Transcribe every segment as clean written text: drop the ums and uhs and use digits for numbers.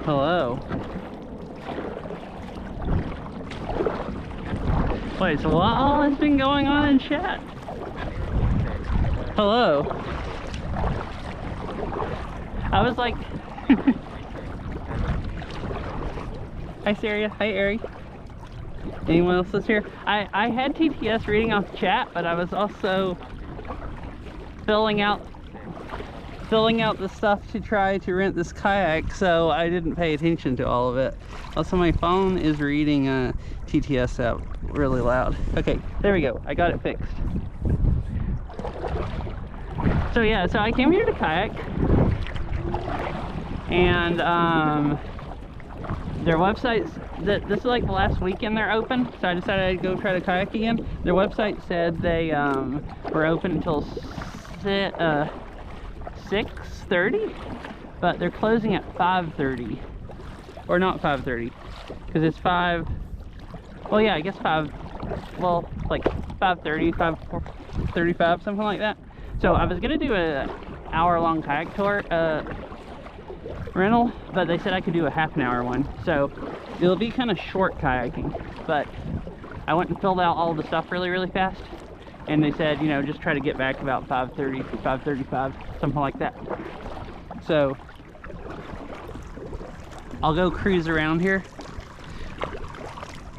Hello. Wait, so what all has been going on in chat? Hello. I was like... Hi, Saria. Hi, Ari. Anyone else that's here? I had TTS reading off chat, but I was also filling out the stuff to try to rent this kayak, so I didn't pay attention to all of it. Also, my phone is reading TTS out really loud. Okay, there we go. I got it fixed. So yeah, so I came here to kayak, and their website's this is like the last weekend they're open, so I decided I'd go try to kayak again. Their website said they were open until 6:30, but they're closing at 5:30, or not 5:30, because it's 5. Well, yeah, I guess 5. Well, like 5:30, 5:35, something like that. So I was gonna do a hour-long kayak tour rental, but they said I could do a half-an-hour one, so it'll be kind of short kayaking. But I went and filled out all the stuff really fast, and they said, you know, just try to get back about 5:30, 5:35, something like that. So I'll go cruise around here.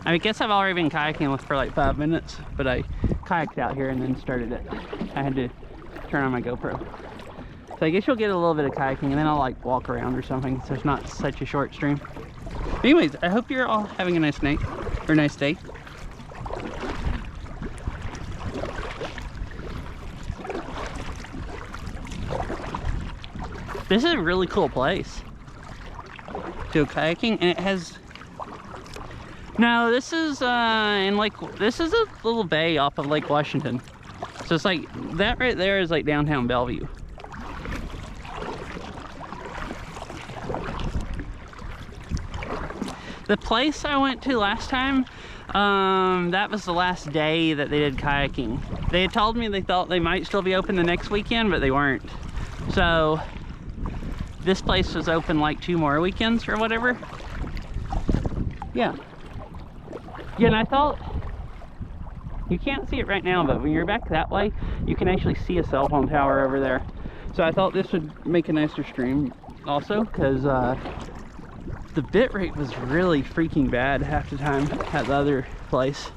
I guess I've already been kayaking for like 5 minutes, but I kayaked out here and then started it. I had to turn on my GoPro. So I guess you'll get a little bit of kayaking, and then I'll like walk around or something, so it's not such a short stream. But anyways, I hope you're all having a nice night, or nice day. This is a really cool place to go kayaking, and it has... No, this is in Lake... This is a little bay off of Lake Washington. So it's like, that right there is like downtown Bellevue. The place I went to last time, that was the last day that they did kayaking. They had told me they thought they might still be open the next weekend, but they weren't. So this place was open like 2 more weekends or whatever. Yeah. Yeah, and I thought, you can't see it right now, but when you're back that way, you can actually see a cell phone tower over there. So I thought this would make a nicer stream also, because the bit rate was really freaking bad half the time at the other place.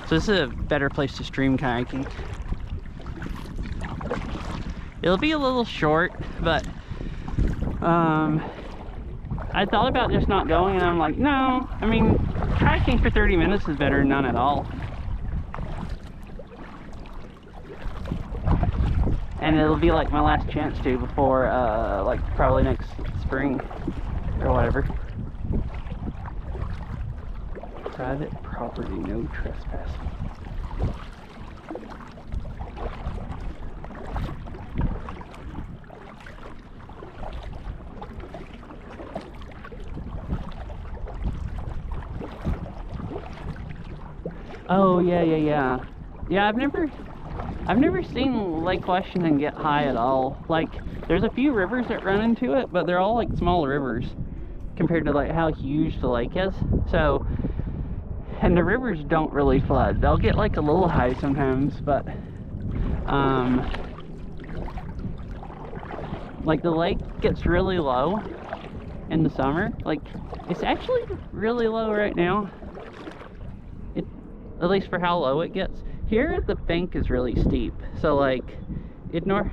So this is a better place to stream kayaking. It'll be a little short, but I thought about just not going, and I'm like, no, I mean, kayaking for 30 minutes is better than none at all. And it'll be like my last chance to before like probably next spring or whatever. Private property, no trespassing. Oh yeah. Yeah, I've never seen Lake Washington get high at all. Like, there's a few rivers that run into it, but they're all like small rivers compared to like how huge the lake is. So, and the rivers don't really flood. They'll get like a little high sometimes, but like the lake gets really low in the summer. Like, it's actually really low right now. At least for how low it gets. Here, the bank is really steep, so like, ignore.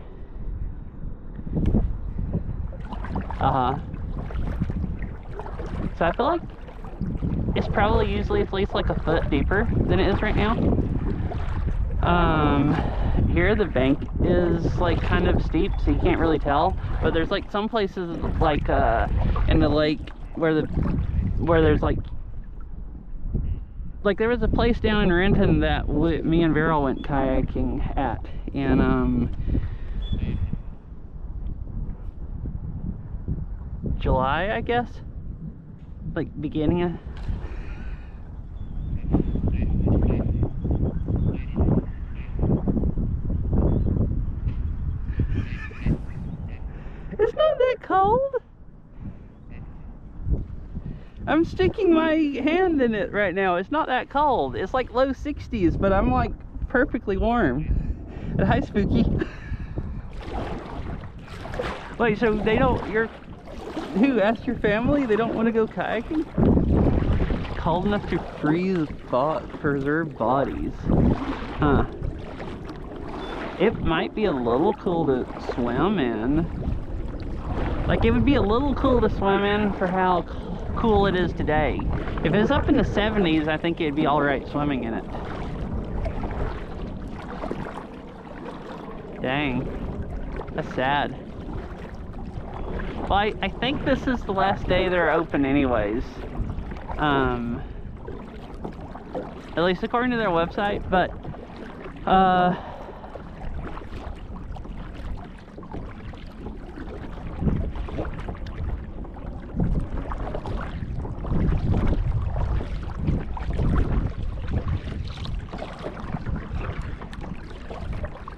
So I feel like it's probably usually at least like a foot deeper than it is right now. Here the bank is like kind of steep, so you can't really tell. But there's like some places like in the lake where there's like there was a place down in Renton that me and Veryl went kayaking at, and July, I guess, like beginning of. It's not that cold. I'm sticking my hand in it right now. It's not that cold. It's like low 60s, but I'm like perfectly warm. And hi, Spooky. Wait, so they don't, who asked your family? They don't want to go kayaking? Cold enough to freeze preserve bodies. Huh. It might be a little cool to swim in. Like, it would be a little cool to swim in for how cool it is today. If it's up in the 70s, I think it'd be alright swimming in it. Dang. That's sad. Well, I think this is the last day they're open anyways. At least according to their website, but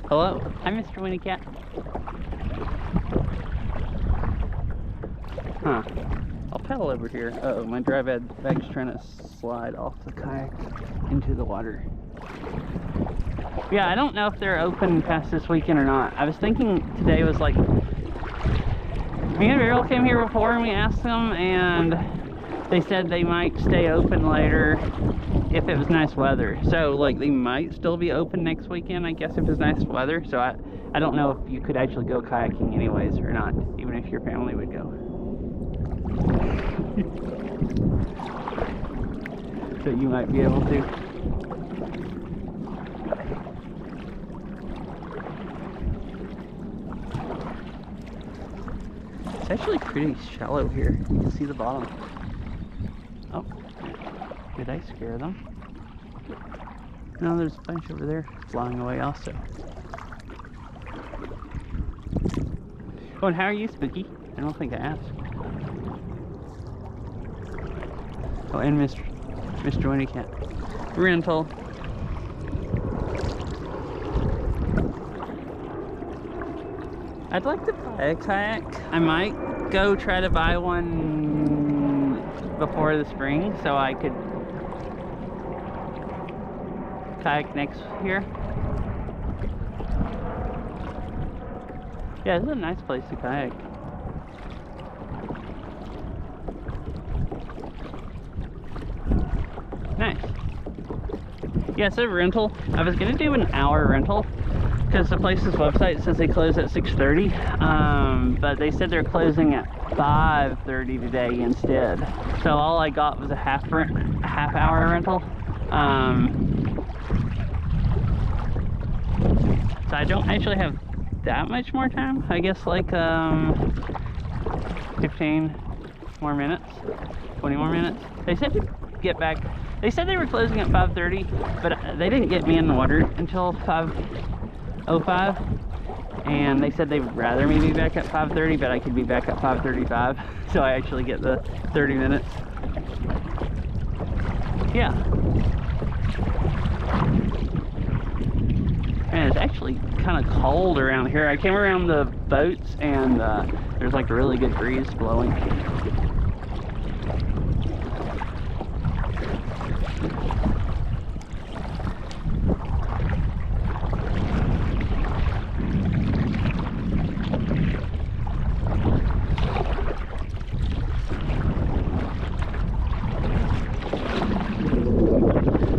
hello? Hi, Mr. Winnie Cat. Huh. I'll paddle over here. Uh-oh, my dry bag's trying to slide off the kayak into the water. Yeah, I don't know if they're open past this weekend or not. I was thinking today was like... Me and Beryl came here before and we asked them, and they said they might stay open later if it was nice weather. So, like, they might still be open next weekend, I guess, if it's nice weather. So I don't know if you could actually go kayaking anyways or not, even if your family would go. So you might be able to. It's actually pretty shallow here. You can see the bottom. Oh, did I scare them? No, there's a bunch over there flying away also. Oh, and how are you, Spooky? I don't think I asked. Oh, and Mr. Winnie Cat. Rental. I'd like to buy a kayak. I might go try to buy one before the spring so I could kayak next year. Yeah, this is a nice place to kayak. Nice. Yeah, it's a rental. I was gonna do an hour rental because the place's website says they close at 6:30, but they said they're closing at 5:30 today instead. So all I got was a half hour rental. So I don't actually have that much more time. I guess like 15 more minutes, 20 more minutes. They said to get back. They said they were closing at 5:30, but they didn't get me in the water until 5:05, and they said they'd rather me be back at 5:30, but I could be back at 5:35, so I actually get the 30 minutes. Yeah. And it's actually kind of cold around here. I came around the boats, and there's like a really good breeze blowing.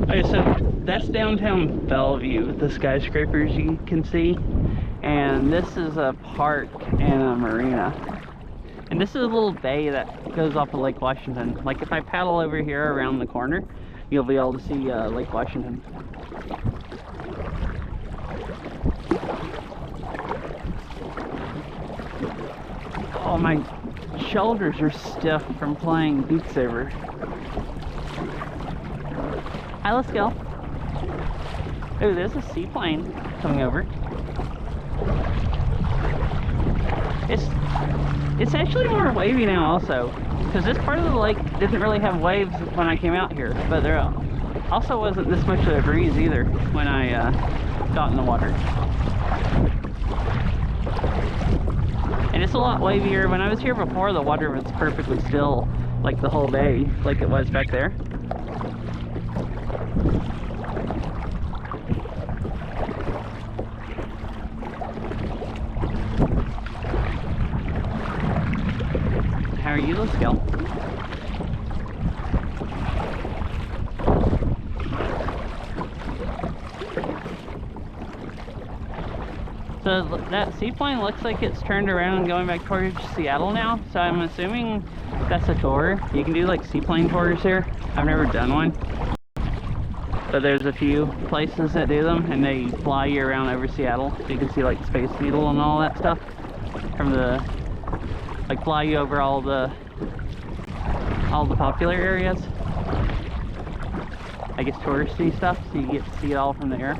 Okay, so that's downtown Bellevue, the skyscrapers you can see, and this is a park and a marina, and this is a little bay that goes off of Lake Washington. Like if I paddle over here around the corner, you'll be able to see Lake Washington. Oh, my shoulders are stiff from playing Beat Saber. Hi, let's go. Oh, there's a seaplane coming over. It's actually more wavy now also, because this part of the lake didn't really have waves when I came out here, but there also wasn't this much of a breeze either when I got in the water. And it's a lot wavier. When I was here before, the water was perfectly still, like the whole day, like it was back there. How are you? Let's go. So that seaplane looks like it's turned around and going back towards Seattle now. So I'm assuming that's a tour. You can do like seaplane tours here. I've never done one, but there's a few places that do them, and they fly you around over Seattle. So you can see like Space Needle and all that stuff from the, like, fly you over all the popular areas. I guess touristy stuff, so you get to see it all from the air.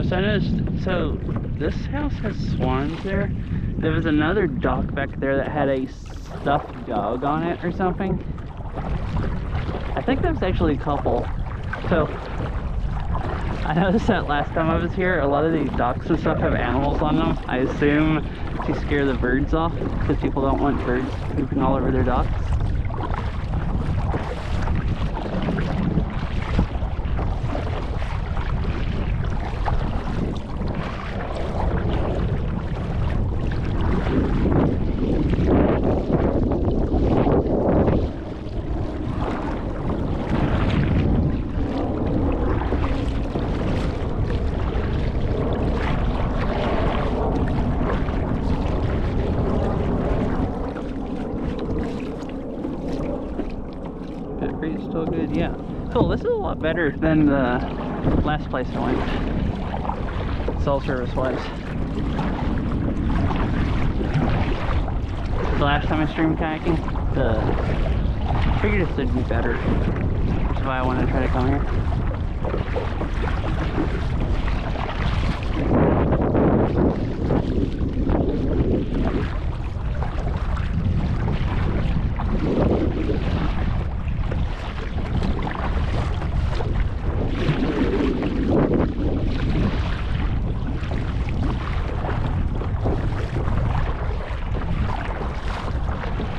So I noticed, so this house has swans there. There was another dock back there that had a stuffed dog on it or something. I think there was actually a couple. So I noticed that last time I was here, a lot of these docks and stuff have animals on them. I assume to scare the birds off, because people don't want birds pooping all over their docks. Still good, yeah. Cool, this is a lot better than the last place I went. Cell service wise. The last time I streamed kayaking, I figured this would be better. That's why I want to try to come here.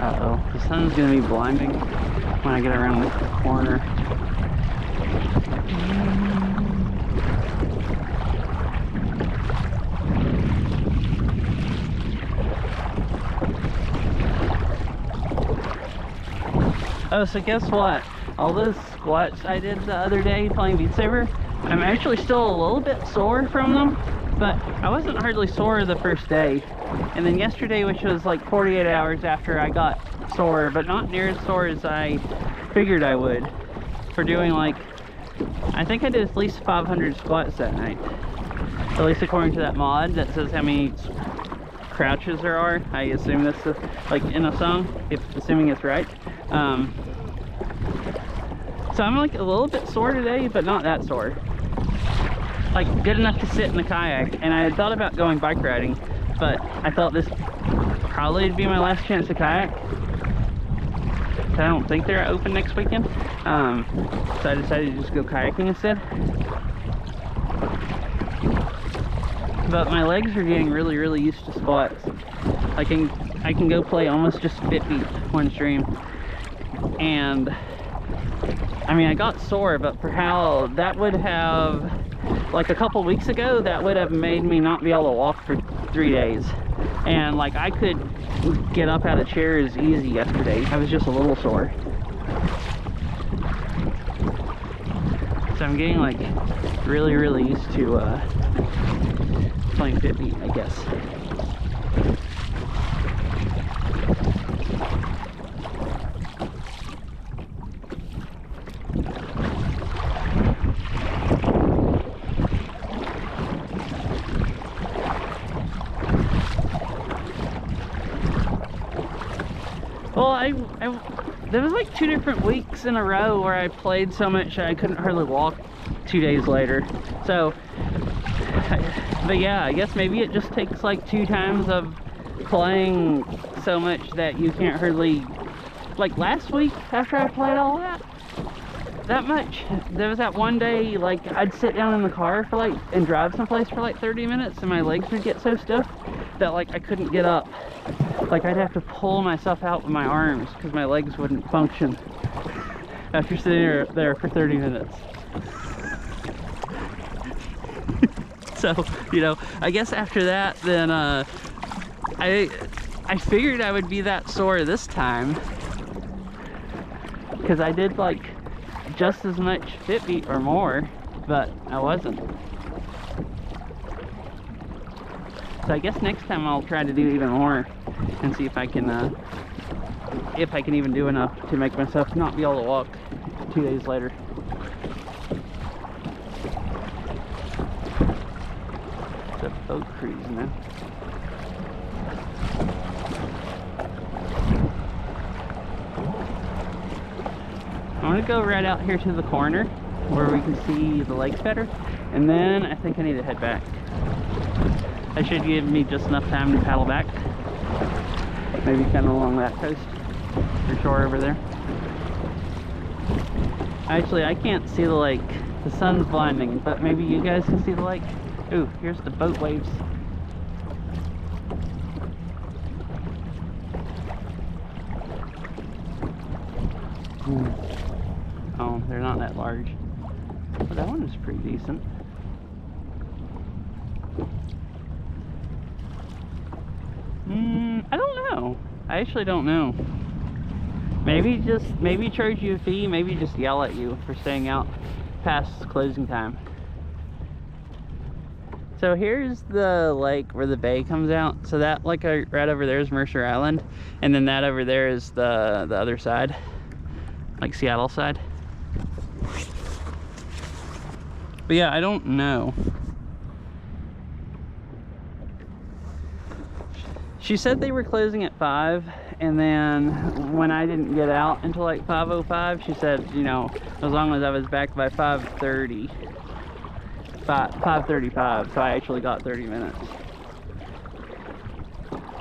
Uh-oh, the sun's gonna be blinding when I get around the corner. Oh, so guess what? All those squats I did the other day playing Beat Saber, I'm actually still a little bit sore from them, but I wasn't hardly sore the first day. And then yesterday, which was like 48 hours after I got sore, but not near as sore as I figured I would, for doing like, I think I did at least 500 squats that night. At least according to that mod that says how many crouches there are. I assume that's like in a song, if assuming it's right. So I'm like a little bit sore today, but not that sore. Like good enough to sit in the kayak. And I had thought about going bike riding, but I thought this probably would be my last chance to kayak. I don't think they're open next weekend. So I decided to just go kayaking instead. But my legs are getting really, really used to squats. I can go play almost just 50 one stream. And I mean, I got sore, but for how that would have, like a couple weeks ago, that would have made me not be able to walk for 3 days. And like I could get up out of chairs easy yesterday. I was just a little sore. So I'm getting like really, really used to playing 50, I guess. Well, there was like 2 different weeks in a row where I played so much I couldn't hardly walk 2 days later. So, but yeah, I guess maybe it just takes like 2 times of playing so much that you can't hardly like last week after I played all that much, there was that one day, like, I'd sit down in the car for like, and drive someplace for like 30 minutes, and my legs would get so stiff that like I couldn't get up. Like, I'd have to pull myself out with my arms because my legs wouldn't function after sitting there for 30 minutes. So, you know, I guess after that, then I figured I would be that sore this time, because I did like just as much Fitbit or more, but I wasn't. So I guess next time I'll try to do even more and see if I can even do enough to make myself not be able to walk 2 days later. It's a boat cruise now. I'm gonna go right out here to the corner where we can see the lakes better, and then I think I need to head back. That should give me just enough time to paddle back. Maybe kind of along that coast or shore over there. Actually, I can't see the lake. The sun's blinding, but maybe you guys can see the lake. Ooh, here's the boat waves. Oh, they're not that large. But that one is pretty decent. I don't know. I actually don't know. Maybe charge you a fee, maybe just yell at you for staying out past closing time. So here's the lake where the bay comes out. So that, like, right over there is Mercer Island, and then that over there is the other side, like Seattle side. But yeah, I don't know. She said they were closing at 5, and then when I didn't get out until like 5:05, she said, you know, as long as I was back by 5:30, 5:35, so I actually got 30 minutes.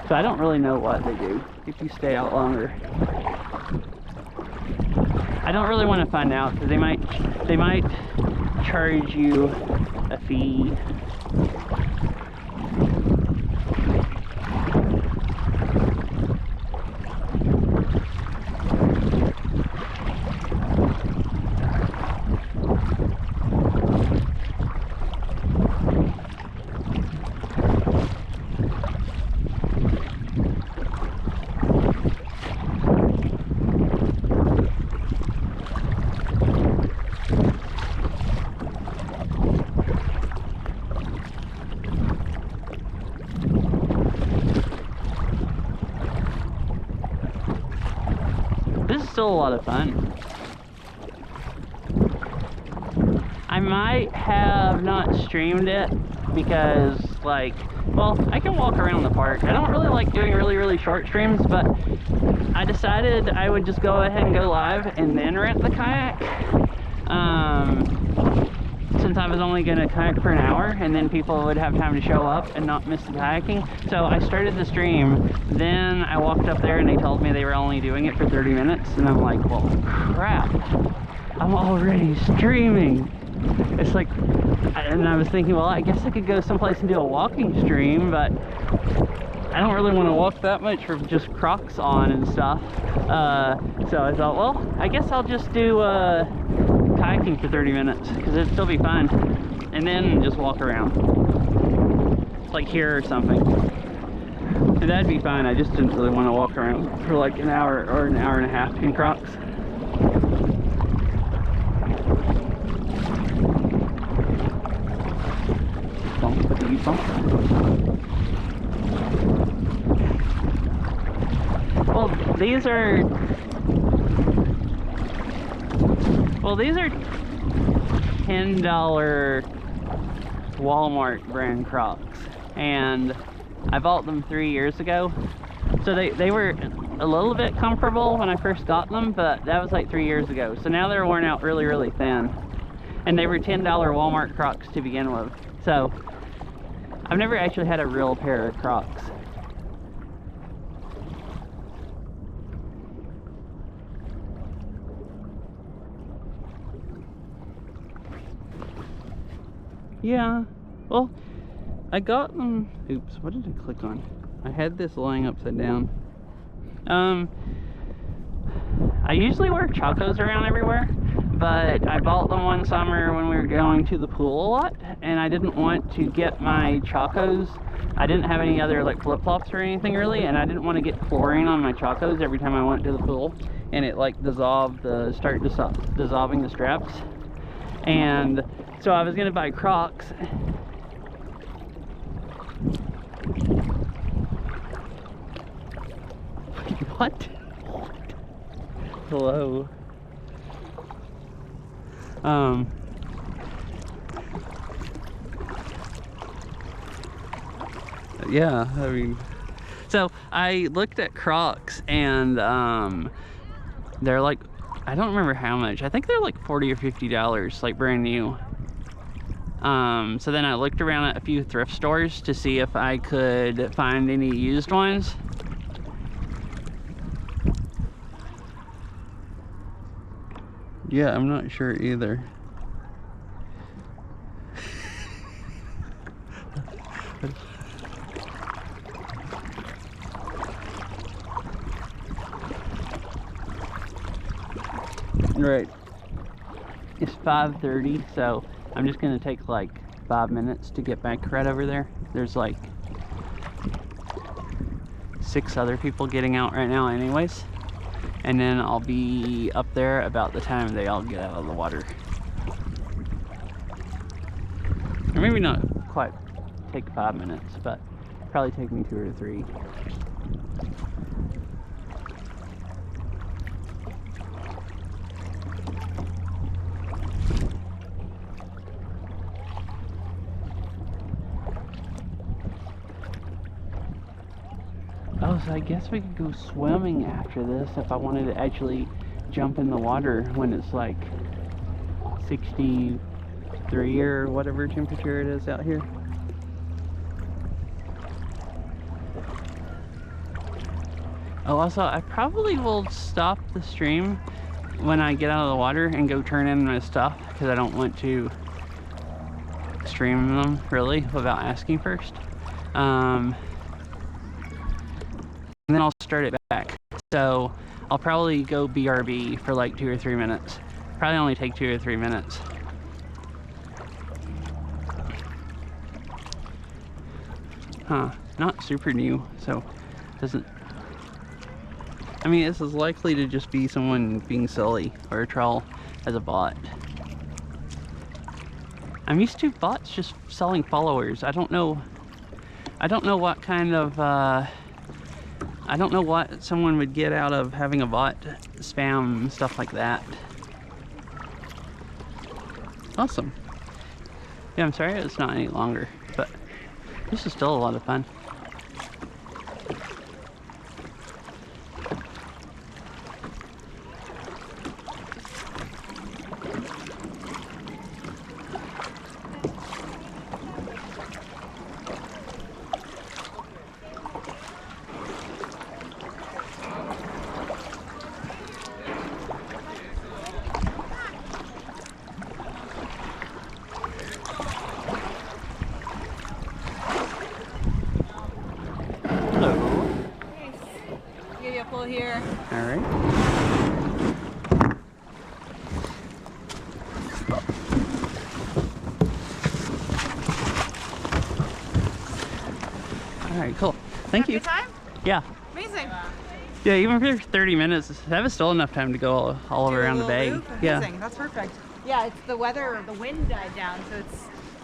So I don't really know what they do if you stay out longer. I don't really want to find out, because they might charge you a fee. This is still a lot of fun. I might have not streamed it because, like, well, I can walk around the park. I don't really like doing really short streams, but I decided I would just go ahead and go live and then rent the kayak. Since I was only going to kayak for an hour, and then people would have time to show up and not miss the kayaking. So I started the stream, then I walked up there and they told me they were only doing it for 30 minutes, and I'm like, well, crap, I'm already streaming. It's like, and I was thinking, well, I guess I could go someplace and do a walking stream, but I don't really want to walk that much with just Crocs on and stuff. So I thought, well, I guess I'll just do kayaking for 30 minutes, because it'd still be fun, and then just walk around, like here or something, and that'd be fine. I just didn't really want to walk around for like an hour or an hour and a half in Crocs. Well, these are $10 Walmart brand Crocs, and I bought them 3 years ago. So they were a little bit comfortable when I first got them, but that was like 3 years ago. So now they're worn out really thin, and they were $10 Walmart Crocs to begin with. So I've never actually had a real pair of Crocs. Yeah. Well, I got them. Oops, what did I click on? I had this lying upside down. I usually wear chacos around everywhere, but I bought them one summer when we were going to the pool a lot, and I didn't want to get my chacos. I didn't have any other like flip-flops or anything really, and I didn't want to get chlorine on my chacos every time I went to the pool, and it like dissolving the straps. And so I was gonna buy Crocs. What? Hello. Yeah, I mean, so I looked at Crocs, and they're like, I don't remember how much. I think they're like $40 or $50, like brand new. So then I looked around at a few thrift stores to see if I could find any used ones. Yeah, I'm not sure either. Right. It's 5:30, so I'm just gonna take like 5 minutes to get back right over there. There's like 6 other people getting out right now anyways. And then I'll be up there about the time they all get out of the water. Or maybe not quite take 5 minutes, but probably take me 2 or 3. Oh, so I guess we could go swimming after this if I wanted to actually jump in the water when it's like 63 or whatever temperature it is out here. Oh, also, I probably will stop the stream when I get out of the water and go turn in my stuff, because I don't want to stream them really without asking first. And then I'll start it back. So I'll probably go BRB for like 2 or 3 minutes. Probably only take 2 or 3 minutes. Huh, not super new, so doesn't, I mean, this is likely to just be someone being silly or a troll as a bot. I'm used to bots just selling followers. I don't know what kind of I don't know what someone would get out of having a bot spam stuff like that. Awesome. Yeah, I'm sorry it's not any longer, but this is still a lot of fun. Here. All right. All right, cool. Thank you. Good time? Yeah. Amazing. Yeah, even for 30 minutes, that was still enough time to go all around the bay. Amazing. Yeah. That's perfect. Yeah, it's the weather, the wind died down, so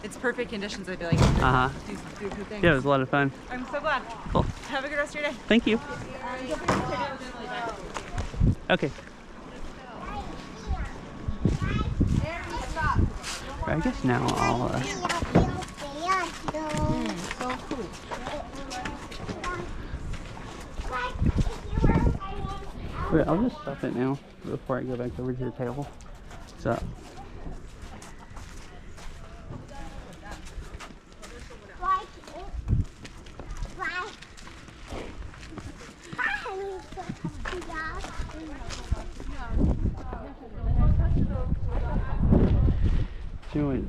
it's perfect conditions, I feel like. Do good things. Yeah, it was a lot of fun. I'm so glad. Cool. Have a good rest of your day. Thank you. Okay. I guess now I'll So cool. wait, I'll just stop it now before I go back over to the table. So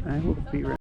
I will be right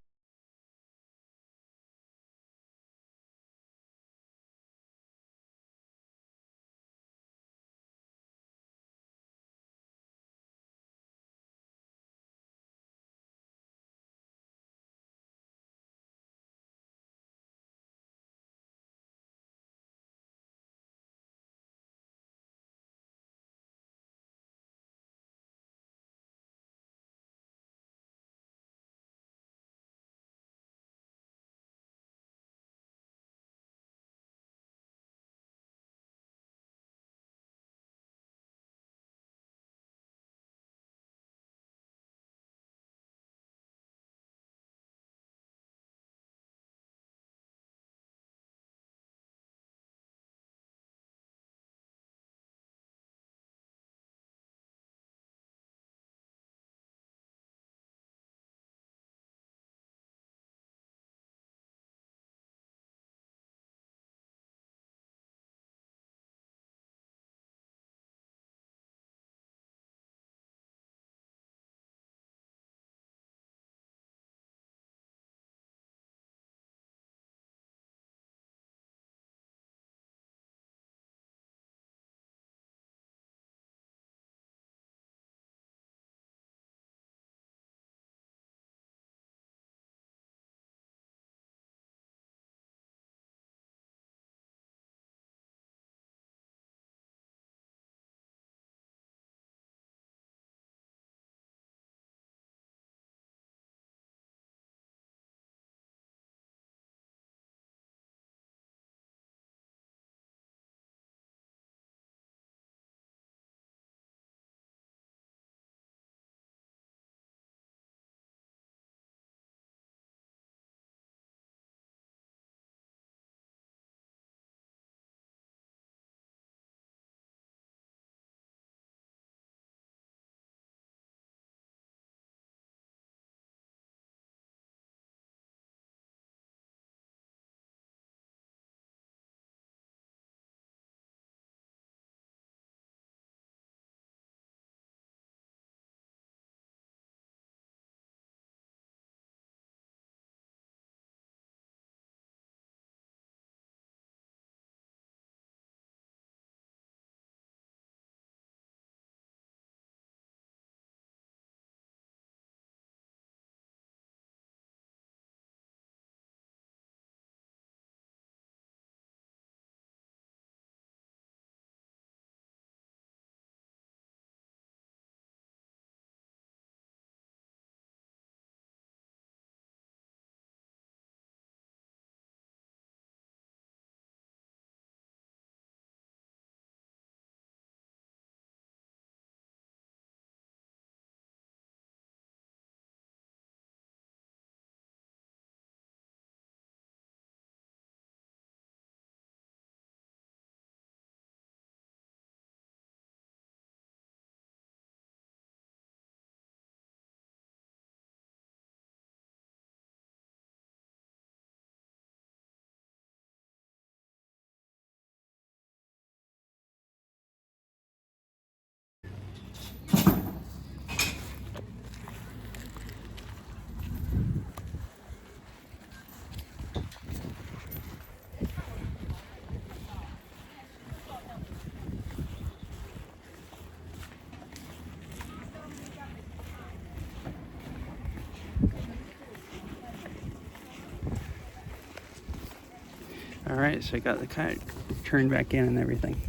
All right, so I got the kayak turned back in and everything.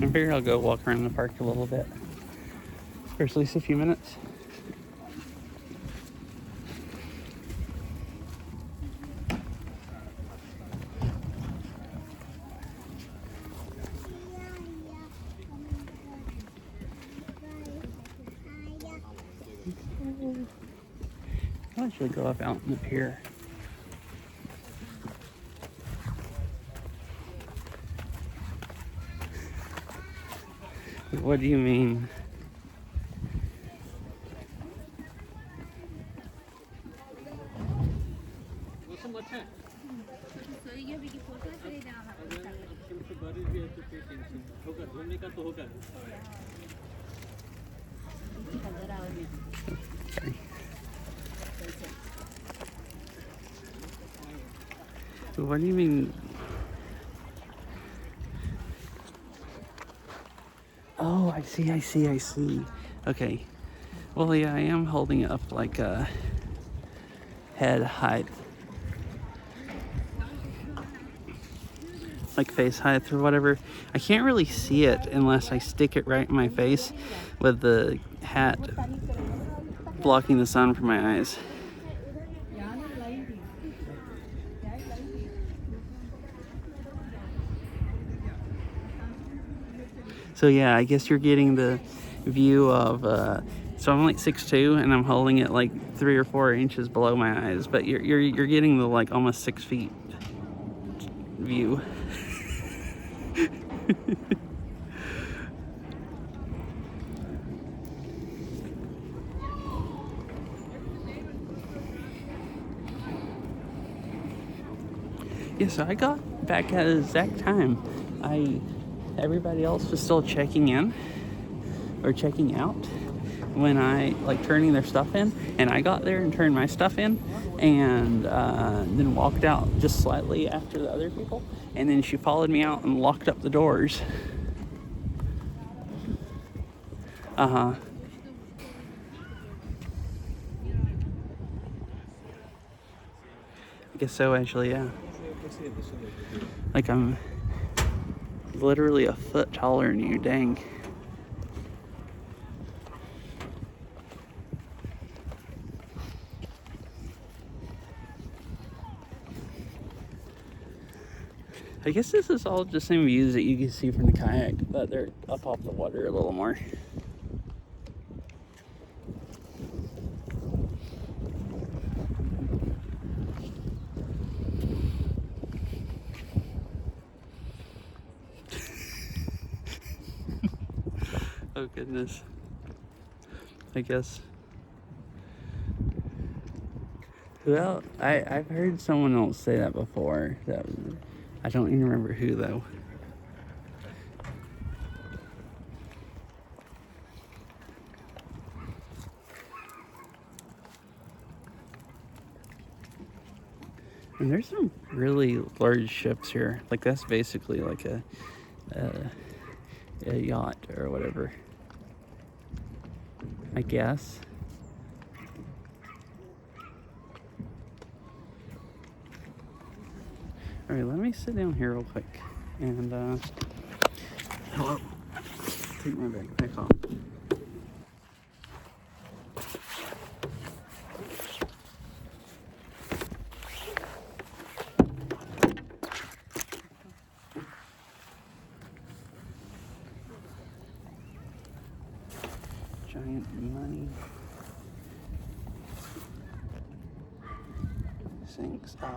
I figure I'll go walk around the park a little bit, for at least a few minutes. I'll actually go up out in the pier. What do you mean? What do you mean? Oh, I see. Okay. Well, yeah, I am holding it up like a head height. Like face height or whatever. I can't really see it unless I stick it right in my face with the hat blocking the sun from my eyes. So yeah, I guess you're getting the view of, so I'm like 6'2", and I'm holding it like 3 or 4 inches below my eyes, but you're getting the like almost 6 feet view. Yeah, so I got back at the exact time. Everybody else was still checking in or checking out when I like turning their stuff in, and I got there and turned my stuff in, and then walked out just slightly after the other people, and then she followed me out and locked up the doors. I guess so, actually, yeah. Like I'm literally a foot taller than you, dang. I guess this is all just same views that you can see from the kayak, but they're up off the water a little more. Oh goodness. I guess. Well, I've heard someone else say that before. I don't even remember who though. And there's some really large ships here. Like that's basically like a yacht or whatever, I guess. All right, let me sit down here real quick and hello. Take my backpack off. Giant money sinks. Oh.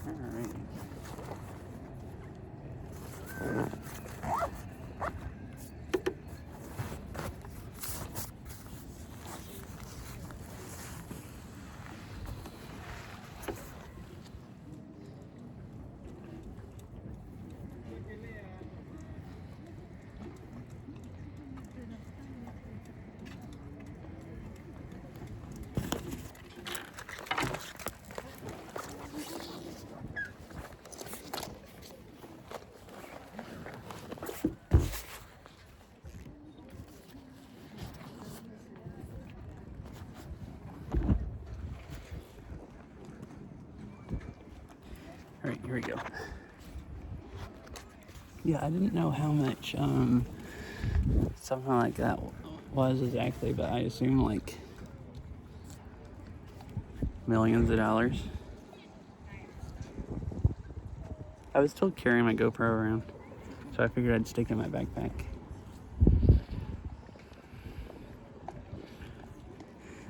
All right. right, here we go. Yeah, I didn't know how much something like that was exactly, but I assume like millions of dollars. I was still carrying my GoPro around, so I figured I'd stick it in my backpack.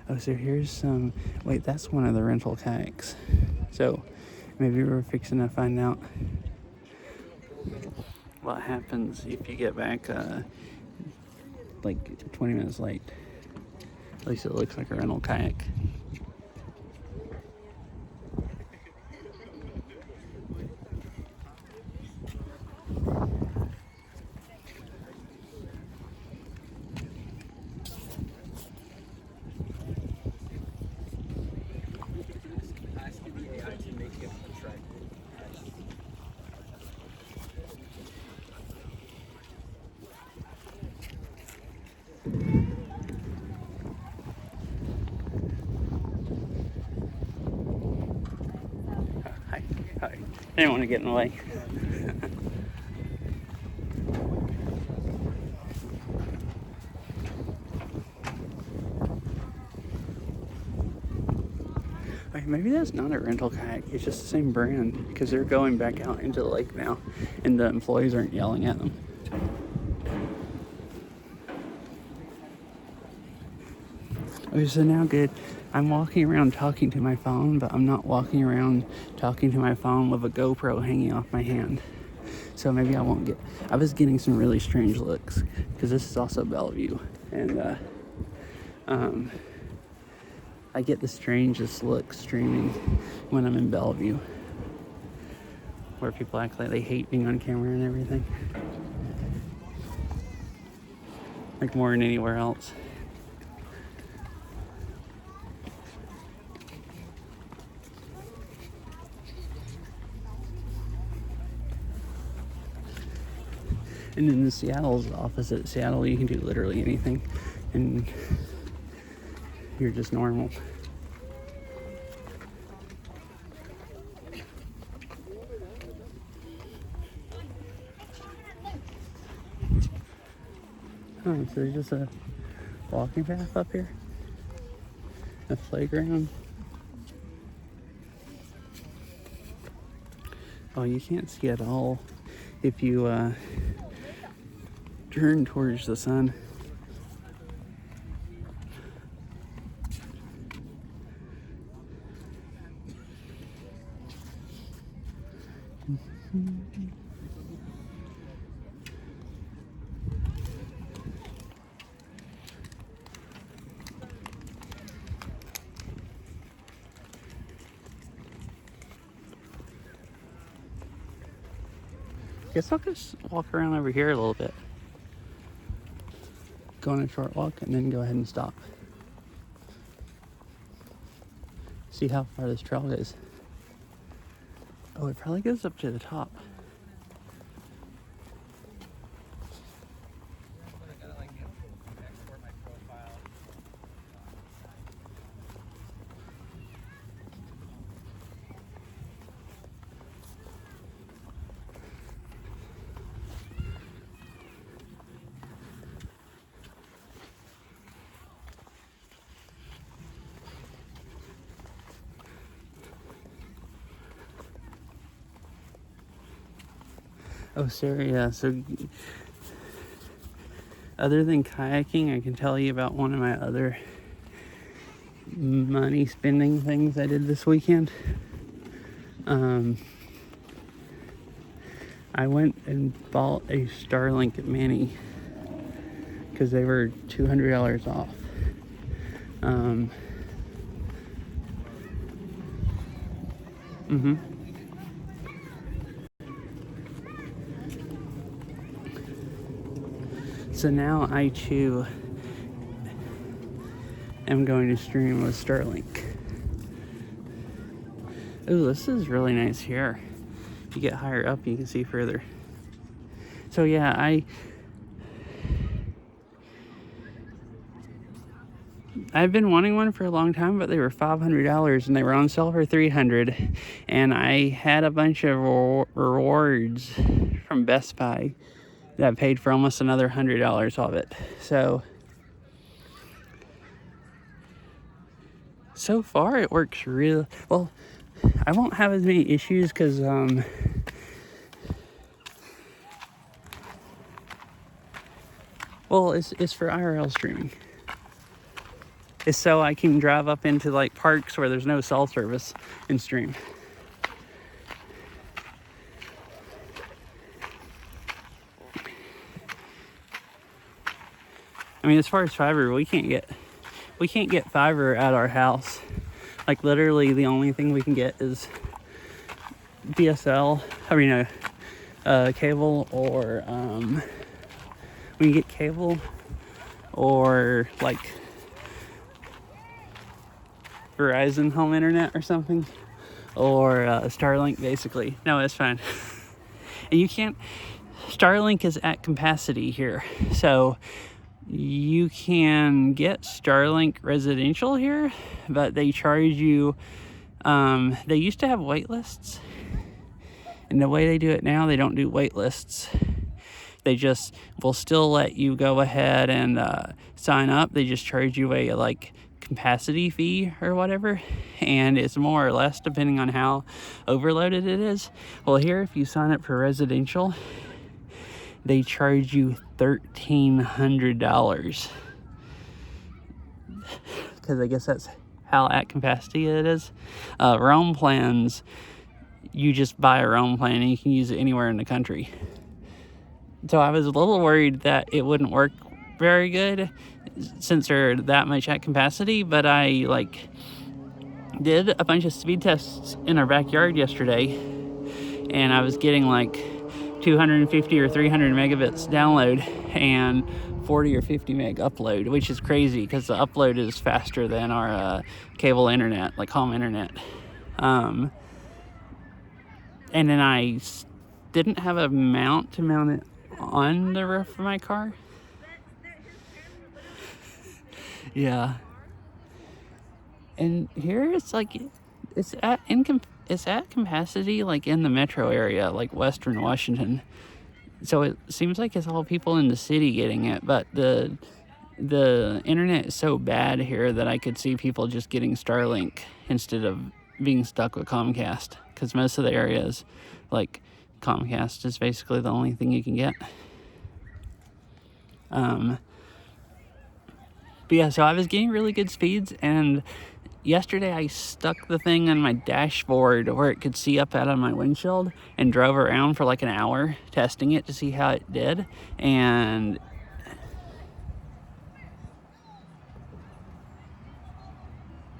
Oh, so here's some, wait, that's one of the rental kayaks. So maybe we're fixing to find out what happens if you get back like 20 minutes late. At least it looks like a rental kayak. Hi. I didn't want to get in the way. Wait, maybe that's not a rental kayak. It's just the same brand because they're going back out into the lake now and the employees aren't yelling at them. Okay, so now good. I'm walking around talking to my phone, but I'm not walking around talking to my phone with a GoPro hanging off my hand. So maybe I won't get, I was getting some really strange looks because this is also Bellevue. And I get the strangest looks streaming when I'm in Bellevue, where people act like they hate being on camera and everything. Like more than anywhere else. And in Seattle's opposite. Seattle, you can do literally anything, and you're just normal. Oh, so there's just a walking path up here, a playground. Oh, you can't see at all if you turn towards the sun. Guess I'll just walk around over here a little bit. Go on a short walk and then go ahead and stop. See how far this trail goes. Oh, it probably goes up to the top. Oh, sorry, yeah, so other than kayaking, I can tell you about one of my other money spending things I did this weekend. I went and bought a Starlink Mini because they were $200 off. So now I too am going to stream with Starlink. Ooh, this is really nice here. If you get higher up, you can see further. So yeah, I've been wanting one for a long time, but they were $500 and they were on sale for $300. And I had a bunch of rewards from Best Buy that paid for almost another $100 of it. So far it works real well. I won't have as many issues because well, it's for IRL streaming. It's so I can drive up into like parks where there's no cell service and stream. I mean, as far as fiber, we can't get fiber at our house. Like literally the only thing we can get is DSL. I mean, cable, or we can get cable or like Verizon home internet or something, or Starlink basically. No, it's fine. And you can't, Starlink is at capacity here, so you can get Starlink residential here, but they charge you, they used to have wait lists, and the way they do it now, they don't do wait lists. They just will still let you go ahead and sign up. They just charge you a like capacity fee or whatever, and it's more or less depending on how overloaded it is. Well, here, if you sign up for residential, they charge you $1,300 because I guess that's how at capacity it is. Roam plans, you just buy a roam plan and you can use it anywhere in the country. So I was a little worried that it wouldn't work very good since they're that much at capacity, but I like did a bunch of speed tests in our backyard yesterday, and I was getting like 250 or 300 megabits download and 40 or 50 meg upload, which is crazy because the upload is faster than our cable internet, like home internet. And then I didn't have a mount to mount it on the roof of my car. Yeah. And here it's like it's at capacity, like in the metro area, like Western Washington. So it seems like it's all people in the city getting it, but the internet is so bad here that I could see people just getting Starlink instead of being stuck with Comcast, because most of the areas, like Comcast is basically the only thing you can get. But yeah, so I was getting really good speeds, and yesterday I stuck the thing on my dashboard where it could see up out of my windshield and drove around for like an hour testing it to see how it did. And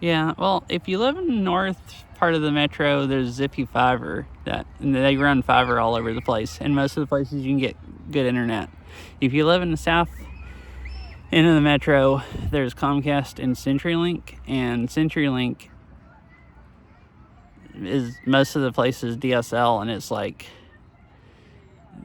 yeah, well, if you live in the north part of the metro, there's Zippy Fiber, and they run fiber all over the place, and most of the places you can get good internet. If you live in the south end of the metro, there's Comcast and CenturyLink, and CenturyLink is most of the places DSL, and it's like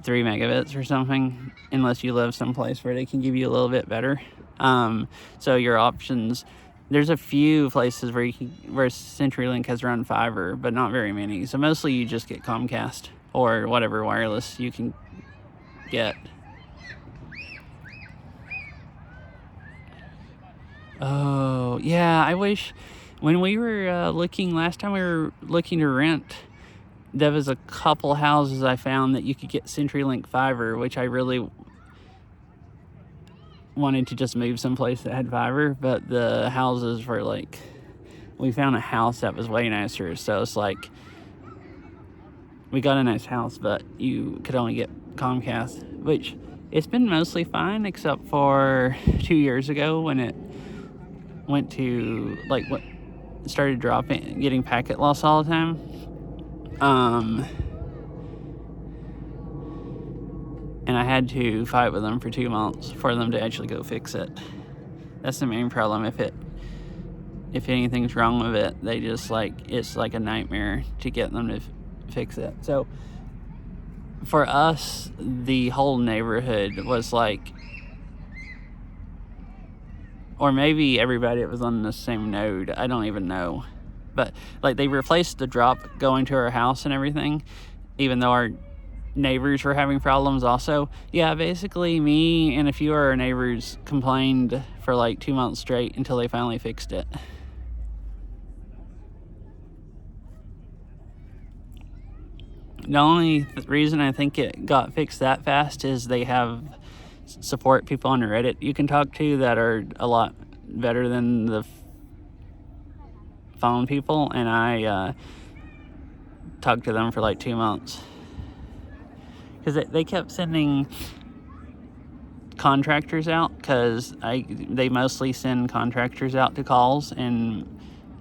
3 megabits or something, unless you live someplace where they can give you a little bit better. So your options, there's a few places where CenturyLink has run fiber, but not very many. So mostly you just get Comcast or whatever wireless you can get. Oh, yeah, I wish when we were last time we were looking to rent, there was a couple houses I found that you could get CenturyLink fiber, which I really wanted to just move someplace that had fiber, but the houses were like, we found a house that was way nicer, so it's like, we got a nice house, but you could only get Comcast, which it's been mostly fine, except for 2 years ago when it went to, like, what started getting packet loss all the time. And I had to fight with them for 2 months for them to actually go fix it. That's the main problem. If anything's wrong with it, they just it's like a nightmare to get them to fix it. So for us, the whole neighborhood was like or maybe everybody that was on the same node. I don't even know. But like they replaced the drop going to our house and everything, even though our neighbors were having problems also. Yeah, basically me and a few of our neighbors complained for like 2 months straight until they finally fixed it. The only reason I think it got fixed that fast is they have support people on Reddit you can talk to that are a lot better than the phone people, and I talked to them for like 2 months because they kept sending contractors out, because they mostly send contractors out to calls, and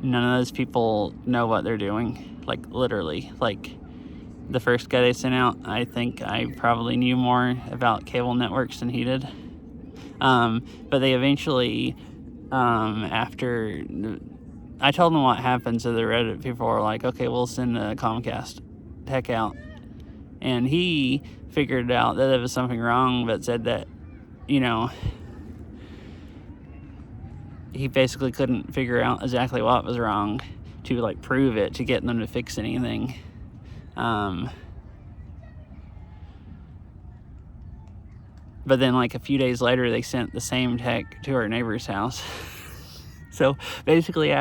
none of those people know what they're doing. Like literally, like the first guy they sent out, I think I probably knew more about cable networks than he did. But they eventually, after I told them what happened, so the Reddit people were like, okay, we'll send a Comcast tech out. And he figured out that there was something wrong, but said that, you know, he basically couldn't figure out exactly what was wrong to like prove it, to get them to fix anything. But then like a few days later, they sent the same tech to our neighbor's house. So basically,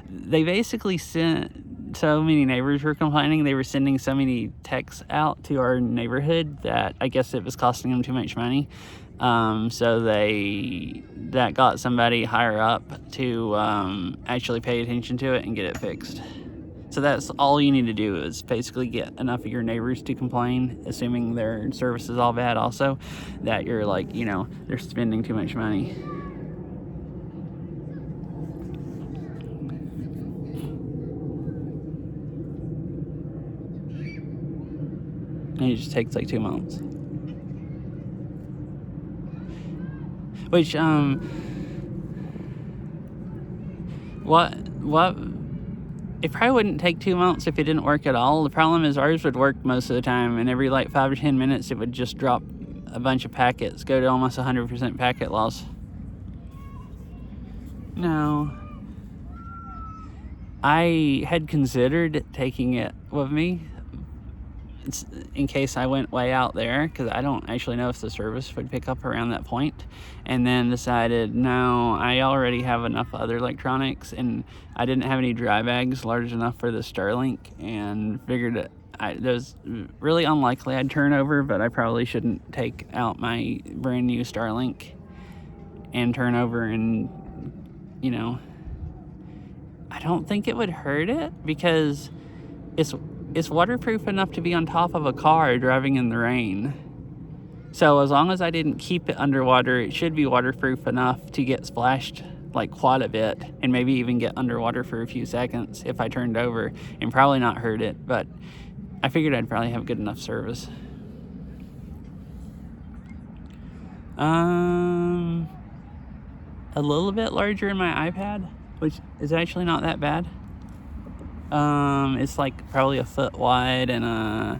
they basically sent, so many neighbors were complaining, they were sending so many techs out to our neighborhood that I guess it was costing them too much money. So that got somebody higher up to actually pay attention to it and get it fixed. So that's all you need to do, is basically get enough of your neighbors to complain, assuming their service is all bad also, that you're like, you know, they're spending too much money. And it just takes like 2 months. Which, it probably wouldn't take 2 months if it didn't work at all. The problem is ours would work most of the time, and every like 5 or 10 minutes it would just drop a bunch of packets, go to almost 100% packet loss. No. I had considered taking it with me in case I went way out there, because I don't actually know if the service would pick up around that point, and then decided no, I already have enough other electronics, and I didn't have any dry bags large enough for the Starlink, and figured it was really unlikely I'd turn over, but I probably shouldn't take out my brand new Starlink and turn over, and you know, I don't think it would hurt it because it's waterproof enough to be on top of a car driving in the rain. So as long as I didn't keep it underwater, it should be waterproof enough to get splashed like quite a bit, and maybe even get underwater for a few seconds if I turned over, and probably not hurt it. But I figured I'd probably have good enough service. A little bit larger in my iPad, which is actually not that bad. It's like probably a foot wide and I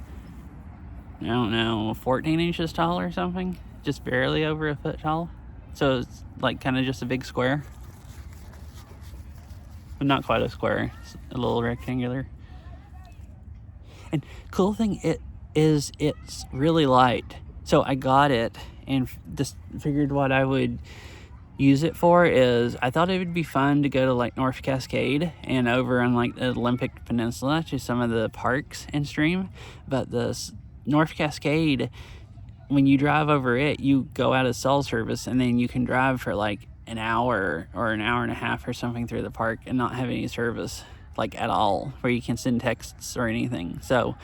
don't know, 14 inches tall or something. Just barely over a foot tall. So it's like kind of just a big square. But not quite a square. It's a little rectangular. And cool thing it's really light. So I got it and just figured what I would use it for is, I thought it would be fun to go to like North Cascade and over on like the Olympic Peninsula to some of the parks and stream. But the North Cascade, when you drive over it, you go out of cell service, and then you can drive for like an hour or an hour and a half or something through the park and not have any service like at all, where you can send texts or anything. So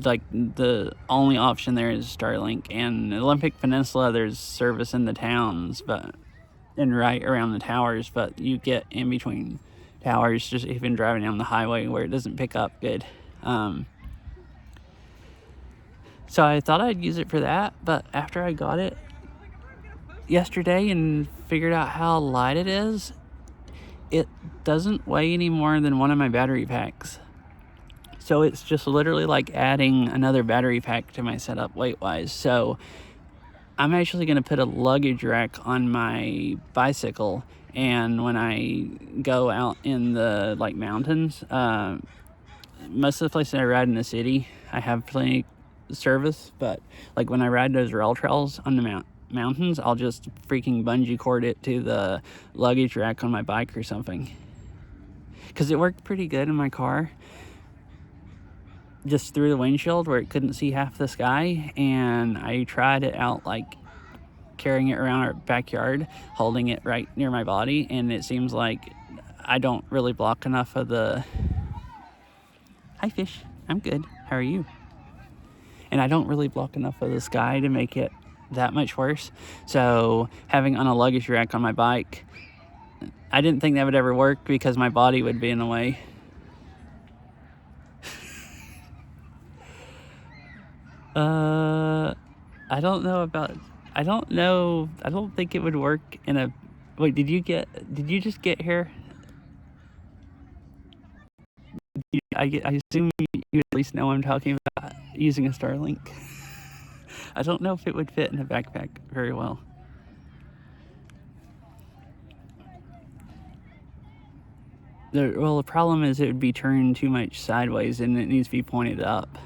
like the only option there is Starlink. And Olympic Peninsula, there's service in the towns, but and right around the towers, but you get in between towers just even driving down the highway where it doesn't pick up good. So I thought I'd use it for that, but after I got it yesterday and figured out how light it is, it doesn't weigh any more than one of my battery packs. So it's just literally like adding another battery pack to my setup weight-wise. So I'm actually going to put a luggage rack on my bicycle, and when I go out in the like mountains, most of the places I ride in the city, I have plenty of service, but like when I ride those rail trails on the mountains, I'll just freaking bungee cord it to the luggage rack on my bike or something. Because it worked pretty good in my car, just through the windshield where it couldn't see half the sky, and I tried it out like carrying it around our backyard, holding it right near my body, and it seems like I don't really block enough of the... Hi fish, I'm good, how are you? And I don't really block enough of the sky to make it that much worse. So having on a luggage rack on my bike, I didn't think that would ever work because my body would be in the way. I don't know, I don't think it would work in a... Wait, did you just get here? I assume you at least know I'm talking about using a Starlink. I don't know if it would fit in a backpack very well. The problem is it would be turned too much sideways and it needs to be pointed up.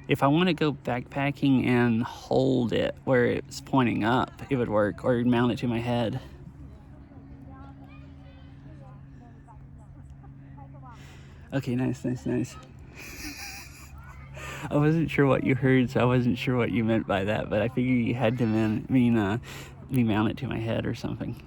If I want to go backpacking and hold it where it's pointing up, it would work, or mount it to my head. Okay, nice. I wasn't sure what you heard, so I wasn't sure what you meant by that, but I figured you had to mean me mount it to my head or something.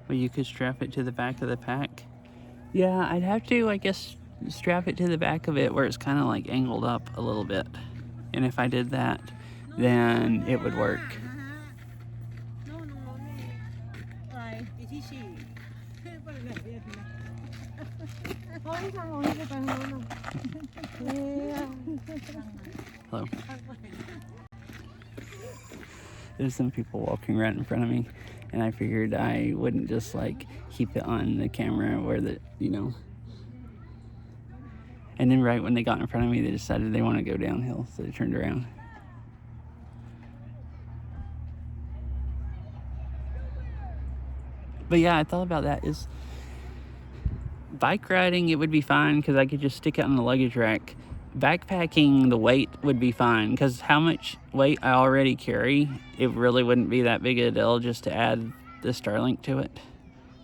Well, you could strap it to the back of the pack. Yeah, I'd have to, I guess, strap it to the back of it where it's kind of like angled up a little bit. And if I did that, then it would work. Hello. There's some people walking right in front of me, and I figured I wouldn't just like keep it on the camera where the, and then right when they got in front of me, they decided they want to go downhill, so they turned around. But yeah, I thought about that. Is bike riding, it would be fine because I could just stick it on the luggage rack. Backpacking, the weight would be fine because how much weight I already carry, it really wouldn't be that big a deal just to add the Starlink to it.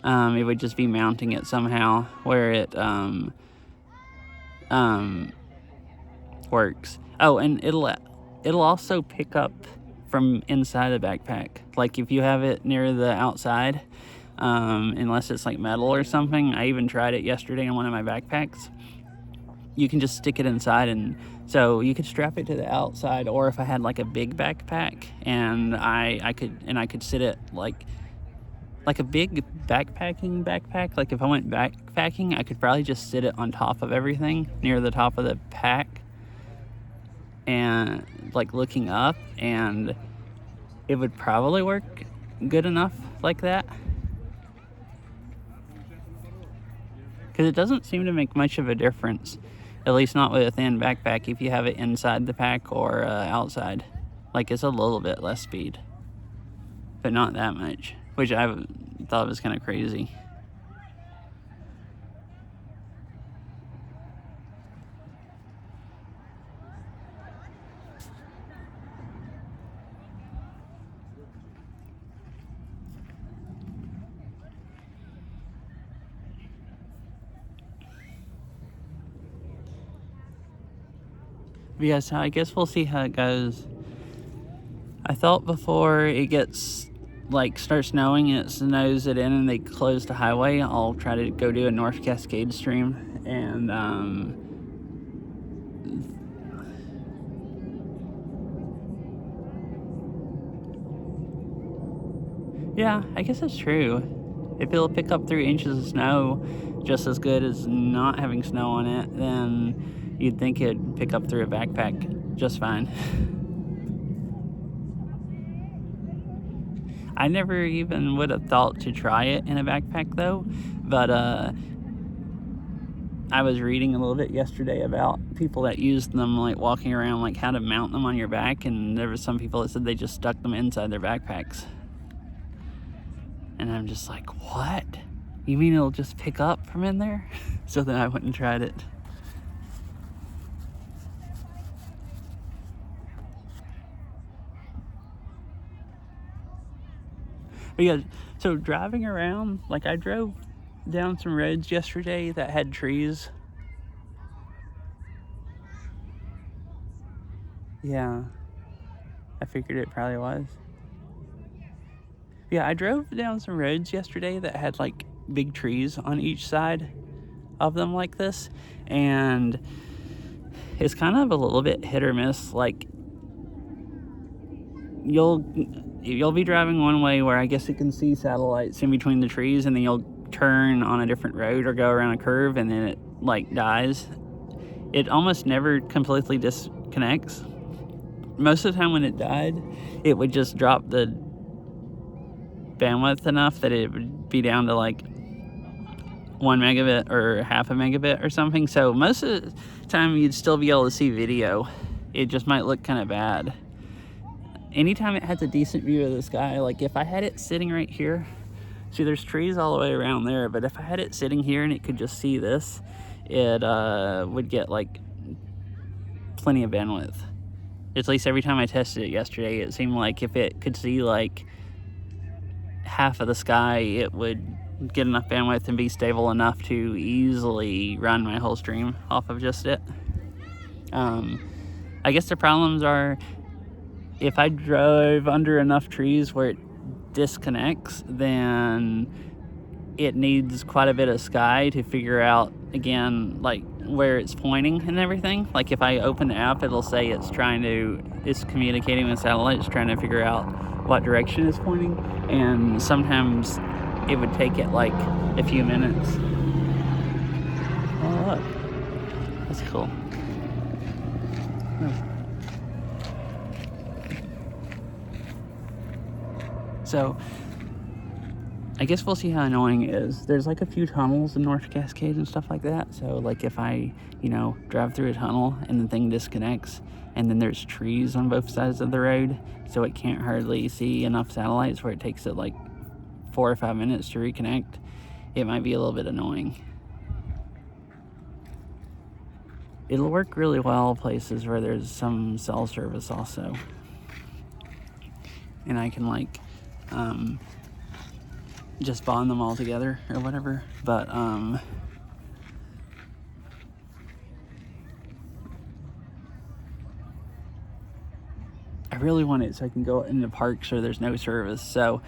It would just be mounting it somehow where it works. Oh, and it'll also pick up from inside the backpack. Like if you have it near the outside, unless it's like metal or something. I even tried it yesterday on one of my backpacks. You can just stick it inside, and so you could strap it to the outside, or if I had like a big backpack and I could sit it like a big backpack. Like if I went backpacking, I could probably just sit it on top of everything near the top of the pack and like looking up, and it would probably work good enough like that. Because it doesn't seem to make much of a difference, at least not with a thin backpack, if you have it inside the pack or outside. Like it's a little bit less speed, but not that much, which I thought was kind of crazy. But yeah, so I guess we'll see how it goes. I thought before it gets starts snowing and it snows it in and they close the highway, I'll try to go do a North Cascade stream and Yeah, I guess that's true. If it'll pick up 3 inches of snow just as good as not having snow on it, then you'd think it'd pick up through a backpack just fine. I never even would have thought to try it in a backpack though, but I was reading a little bit yesterday about people that used them, like walking around, like how to mount them on your back, and there were some people that said they just stuck them inside their backpacks. And I'm just like, what? You mean it'll just pick up from in there? So then I went and tried it. But yeah, so driving around, like I drove down some roads yesterday that had trees. Yeah, I figured it probably was. Yeah, I drove down some roads yesterday that had like big trees on each side of them like this, and it's kind of a little bit hit or miss. Like you'll be driving one way where I guess you can see satellites in between the trees, and then you'll turn on a different road or go around a curve, and then it like dies. It almost never completely disconnects. Most of the time when it died, it would just drop the bandwidth enough that it would be down to like 1 megabit or half a megabit or something. So most of the time you'd still be able to see video. It just might look kind of bad. Anytime it has a decent view of the sky, like if I had it sitting right here, see there's trees all the way around there, but if I had it sitting here and it could just see this, it would get like plenty of bandwidth. At least every time I tested it yesterday, it seemed like if it could see like half of the sky, it would get enough bandwidth and be stable enough to easily run my whole stream off of just it. I guess the problems are if I drove under enough trees where it disconnects, then it needs quite a bit of sky to figure out again like where it's pointing and everything. Like if I open the app, it'll say it's communicating with satellites, trying to figure out what direction it's pointing, and sometimes it would take it like a few minutes. Oh look, that's cool. So I guess we'll see how annoying it is. There's like a few tunnels in North Cascade and stuff like that. So like if I, drive through a tunnel and the thing disconnects, and then there's trees on both sides of the road, so it can't hardly see enough satellites where it takes it like 4 or 5 minutes to reconnect, it might be a little bit annoying. It'll work really well places where there's some cell service also. And I can like, just bond them all together or whatever, but I really want it so I can go into parks where there's no service. So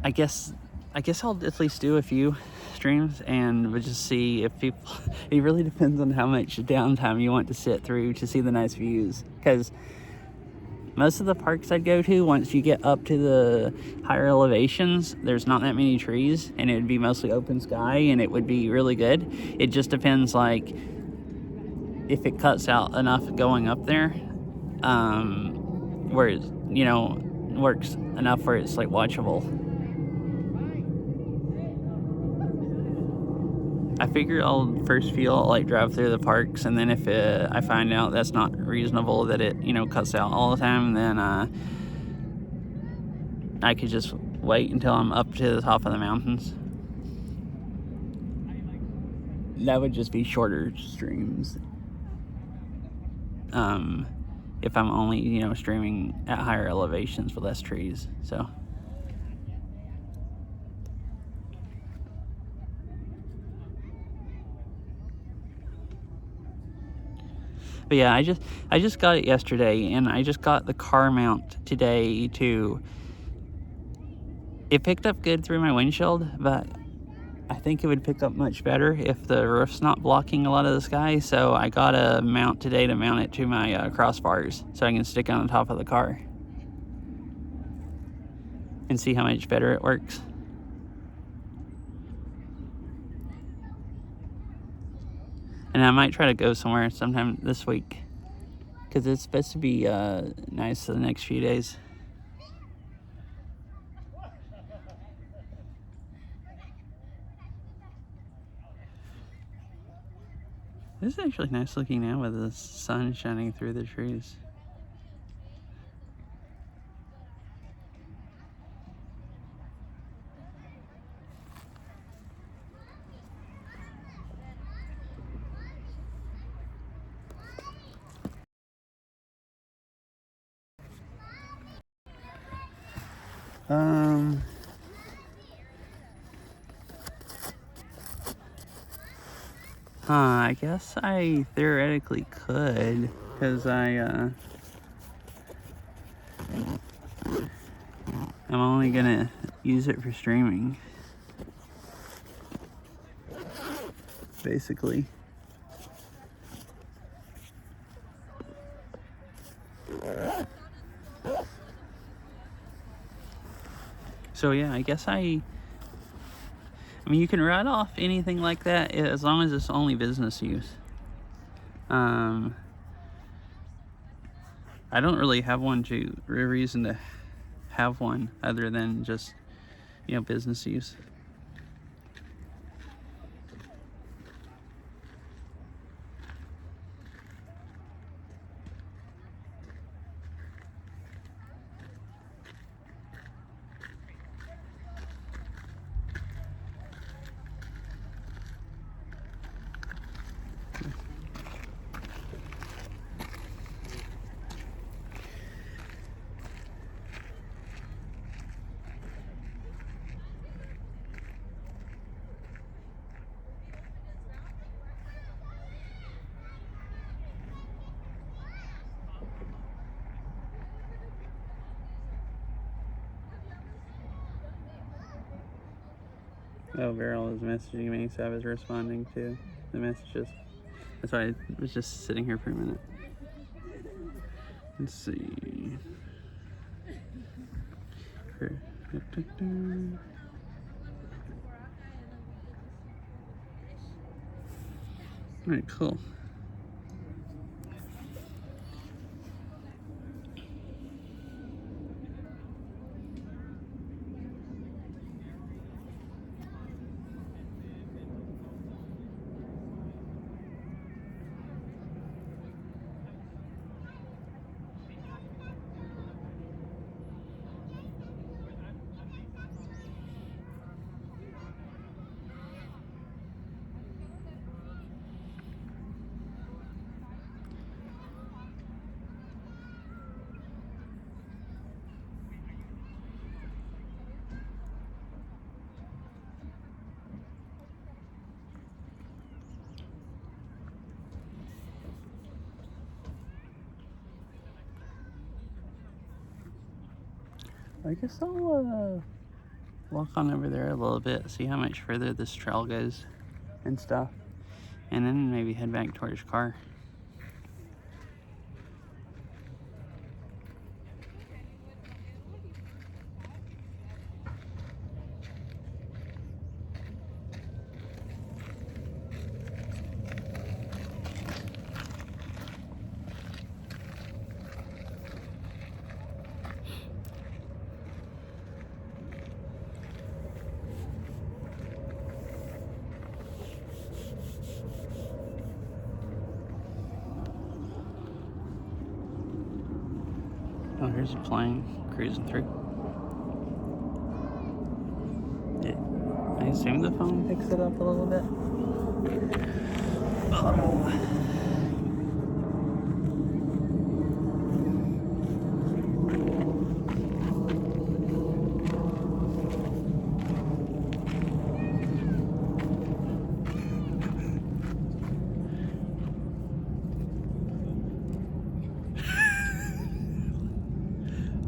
I guess I'll at least do a few streams and we'll just see if people, it really depends on how much downtime you want to sit through to see the nice views, because most of the parks I'd go to, once you get up to the higher elevations, there's not that many trees, and it would be mostly open sky, and it would be really good. It just depends, like, if it cuts out enough going up there, where it, works enough where it's, like, watchable. I figure I'll first drive through the parks, and then if I find out that's not reasonable, that it, cuts out all the time, then I could just wait until I'm up to the top of the mountains. That would just be shorter streams. If I'm only, streaming at higher elevations with less trees, so. But yeah, I just got it yesterday, and I just got the car mount today too. It picked up good through my windshield, but I think it would pick up much better if the roof's not blocking a lot of the sky. So I got a mount today to mount it to my crossbars so I can stick it on the top of the car. and see how much better it works. And I might try to go somewhere sometime this week, because it's supposed to be nice for the next few days. This is actually nice looking now with the sun shining through the trees. I guess I theoretically could, because I'm only gonna use it for streaming, basically. So yeah, I guess I mean, you can write off anything like that as long as it's only business use. I don't really have a reason to have one other than just, you know, business use. Oh, Beryl is messaging me, so I was responding to the messages. That's why I was just sitting here for a minute. Let's see. Alright, cool. I guess I'll walk on over there a little bit, see how much further this trail goes and stuff, and then maybe head back towards his car. Oh, here's a plane cruising through. I assume the phone picks it up a little bit.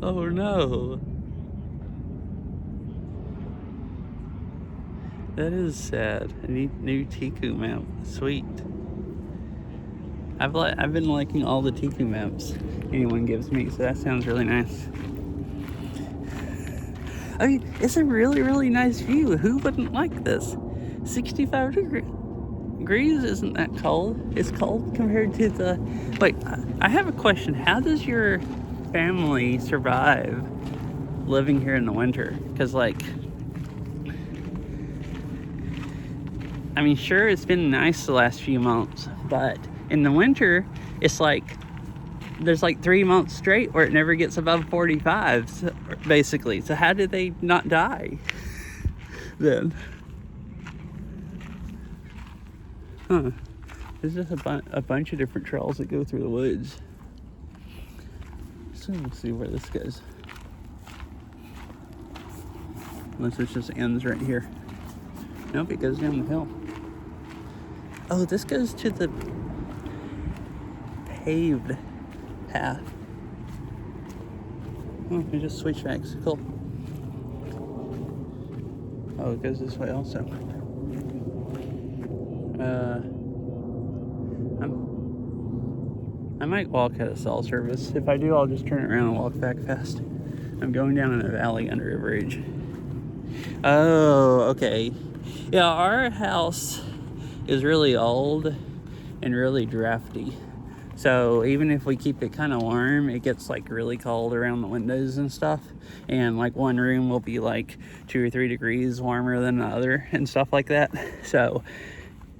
Oh no. That is sad. A new Tiku map. Sweet. I've been liking all the Tiku maps anyone gives me, so that sounds really nice. I mean, it's a really, really nice view. Who wouldn't like this? 65 degrees isn't that cold. It's cold compared to the... Wait, I have a question. How does your family survive living here in the winter? Because, like... I mean, sure, it's been nice the last few months, but in the winter, it's like... There's like 3 months straight where it never gets above 45, basically. So how did they not die then? Huh. There's just a bunch of different trails that go through the woods. So we'll see where this goes. Unless it just ends right here. Nope, it goes down the hill. Oh, this goes to the paved path. Oh, it just switchbacks. Cool. Oh, it goes this way also. I might walk at a cell service. If I do, I'll just turn around and walk back fast. I'm going down in a valley under a bridge. Oh, okay. Yeah, our house is really old and really drafty. So even if we keep it kind of warm, it gets like really cold around the windows and stuff. And like one room will be like 2 or 3 degrees warmer than the other and stuff like that. So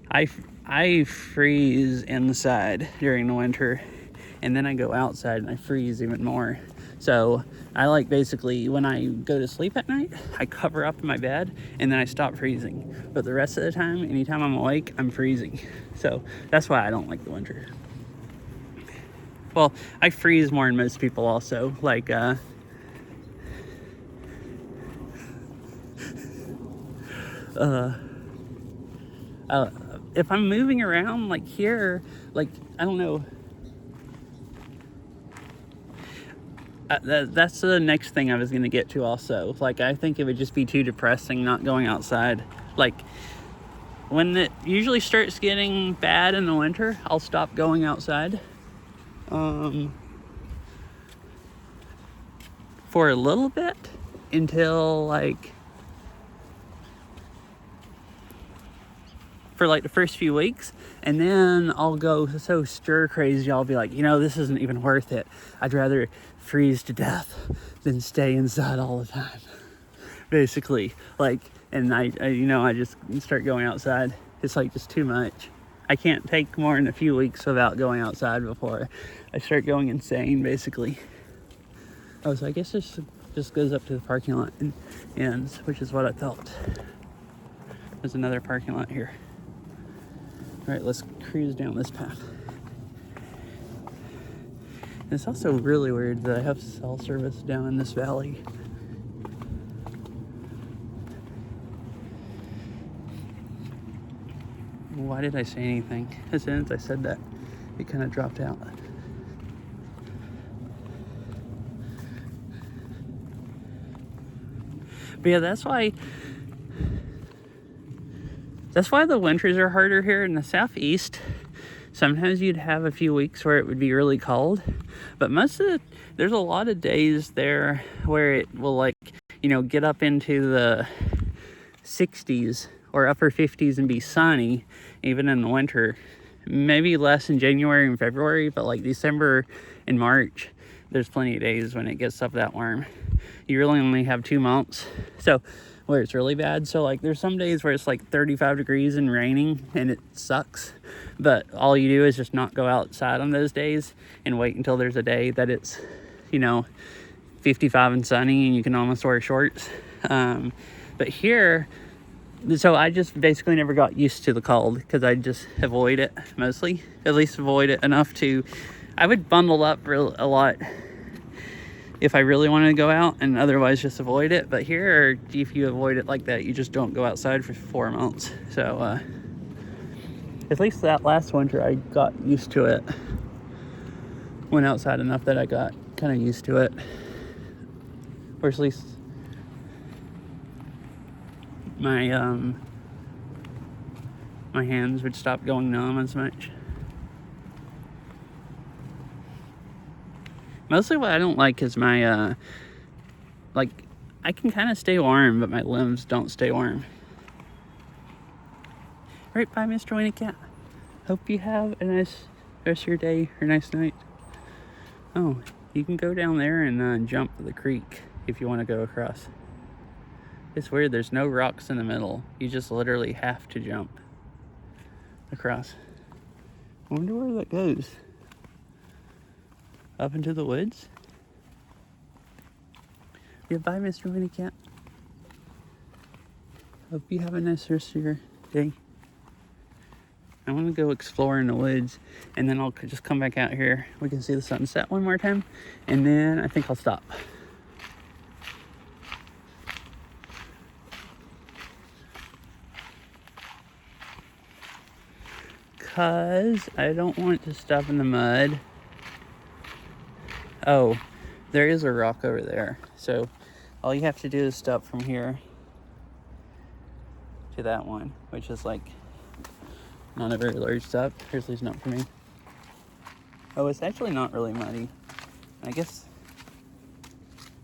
I freeze inside during the winter, and then I go outside and I freeze even more. So I like basically when I go to sleep at night, I cover up my bed and then I stop freezing. But the rest of the time, anytime I'm awake, I'm freezing. So that's why I don't like the winter. Well, I freeze more than most people also. Like, if I'm moving around, like here, like, I don't know. That's the next thing I was going to get to also. Like, I think it would just be too depressing not going outside. Like, when it usually starts getting bad in the winter, I'll stop going outside. For a little bit until like for like the first few weeks, and then I'll go so stir crazy I'll be like, you know, this isn't even worth it. I'd rather freeze to death than stay inside all the time, basically. Like, and I you know, I just start going outside. It's like just too much. I can't take more than a few weeks without going outside before I start going insane, basically. Oh, so I guess this just goes up to the parking lot and ends, which is what I thought. There's another parking lot here. All right, let's cruise down this path. And it's also really weird that I have cell service down in this valley. Why did I say anything? As soon as I said that, it kind of dropped out. But yeah, that's why the winters are harder here in the southeast. Sometimes you'd have a few weeks where it would be really cold, but there's a lot of days there where it will, like, you know, get up into the 60s or upper 50s and be sunny even in the winter. Maybe less in January and February, but like December and March, there's plenty of days when it gets up that warm. You really only have 2 months so where it's really bad. So like there's some days where it's like 35 degrees and raining and it sucks, but all you do is just not go outside on those days and wait until there's a day that it's, you know, 55 and sunny and you can almost wear shorts. But here, so I just basically never got used to the cold because I just avoid it mostly, at least avoid it enough to, I would bundle up a lot if I really wanted to go out, and otherwise just avoid it. But here, if you avoid it like that, you just don't go outside for 4 months. So at least that last winter I got used to it. Went outside enough that I got kind of used to it, or at least my my hands would stop going numb as much. Mostly what I don't like is my like, I can kind of stay warm, but my limbs don't stay warm. Right, bye, Mr. Winnie Cat. Hope you have a nice rest of your day or nice night. Oh, you can go down there and jump the creek if you want to go across. It's weird, there's no rocks in the middle. You just literally have to jump across. I wonder where that goes. Up into the woods? Yeah, bye, Mr. Winnie Cat. Hope you have a nice rest of your day. I want to go explore in the woods, and then I'll just come back out here. We can see the sunset one more time, and then I think I'll stop. Because I don't want to stop in the mud. Oh, there is a rock over there. So all you have to do is stop from here to that one, which is like not a very large stop, at least not for me. Oh, it's actually not really muddy. I guess,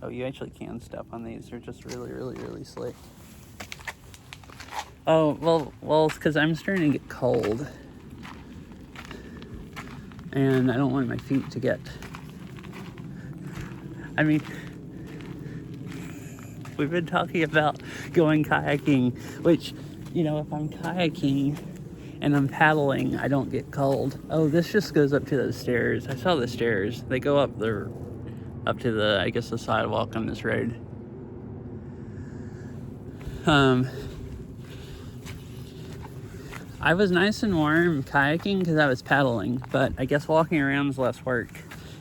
oh, you actually can step on these. They're just really, really, really slick. Oh, well, it's because I'm starting to get cold. And I don't want my feet to get, I mean, we've been talking about going kayaking, which, you know, if I'm kayaking and I'm paddling, I don't get cold. Oh, this just goes up to those stairs. I saw the stairs. They go up to the, I guess, the sidewalk on this road. I was nice and warm kayaking because I was paddling, but I guess walking around is less work.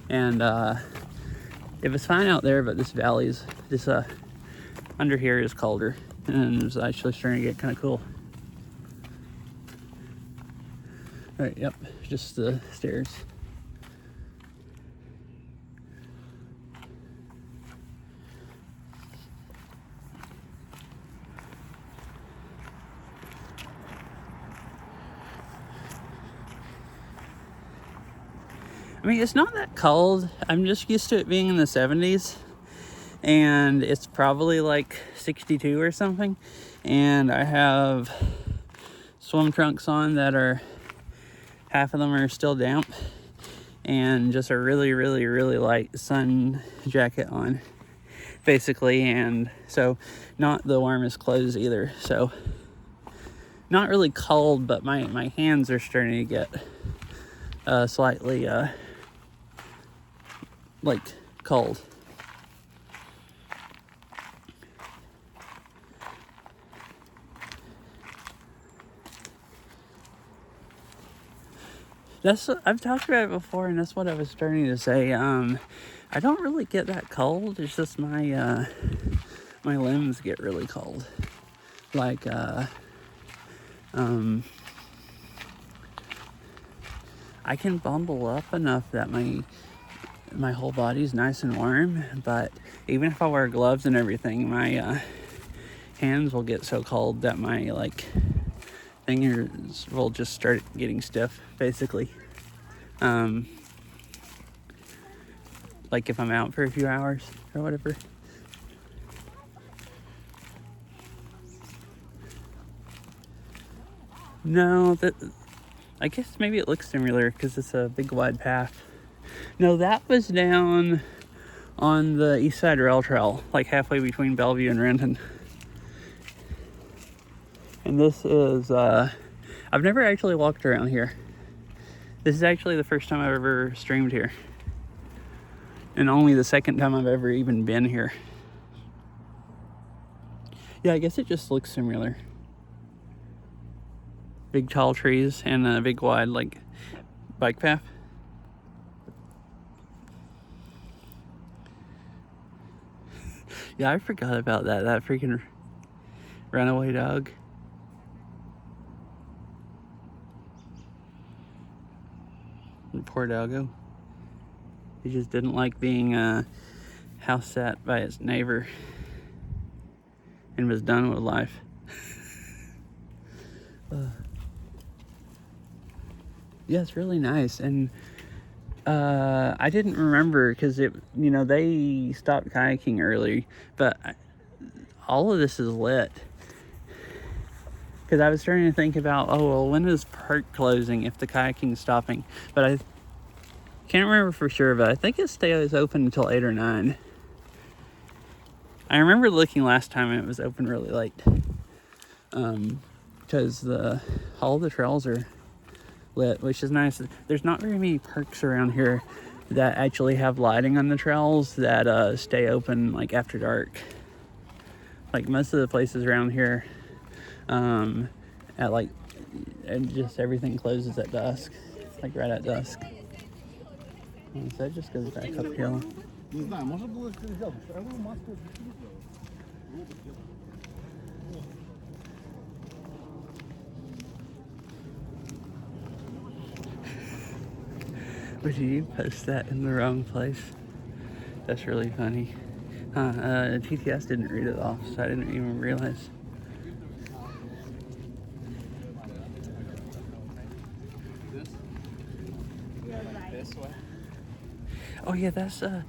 And it was fine out there, but this valley's, under here is colder, and it's actually starting to get kind of cool. All right, yep, just the stairs. I mean, it's not that cold. I'm just used to it being in the 70s, and it's probably like 62 or something. And I have swim trunks on that are, half of them are still damp, and just a really, really, really light sun jacket on, basically. And so not the warmest clothes either. So not really cold, but my hands are starting to get slightly like cold. I've talked about it before, and that's what I was starting to say. I don't really get that cold. It's just my limbs get really cold. Like I can bundle up enough that my whole body's nice and warm, but even if I wear gloves and everything, my hands will get so cold that my fingers will just start getting stiff, basically. Like if I'm out for a few hours or whatever. No, I guess maybe it looks similar because it's a big wide path. No, that was down on the East Side Rail Trail, like halfway between Bellevue and Renton. And this is, I've never actually walked around here. This is actually the first time I've ever streamed here. And only the second time I've ever even been here. Yeah, I guess it just looks similar. Big tall trees and a big wide bike path. Yeah, I forgot about that freaking runaway dog. And poor doggo. He just didn't like being house sat by its neighbor and was done with life. Yeah, it's really nice. And I didn't remember because they stopped kayaking early, but all of this is lit. Because I was starting to think about, oh, well, when is park closing if the kayaking's stopping? But I can't remember for sure, but I think it stays open until 8 or 9. I remember looking last time and it was open really late. Because all the trails are lit, which is nice. There's not very many parks around here that actually have lighting on the trails that stay open like after dark. Like most of the places around here, and just everything closes at dusk, like right at dusk. And so that just goes back uphill. But you post that in the wrong place? That's really funny. TTS didn't read it off, so I didn't even realize. Oh yeah, that's do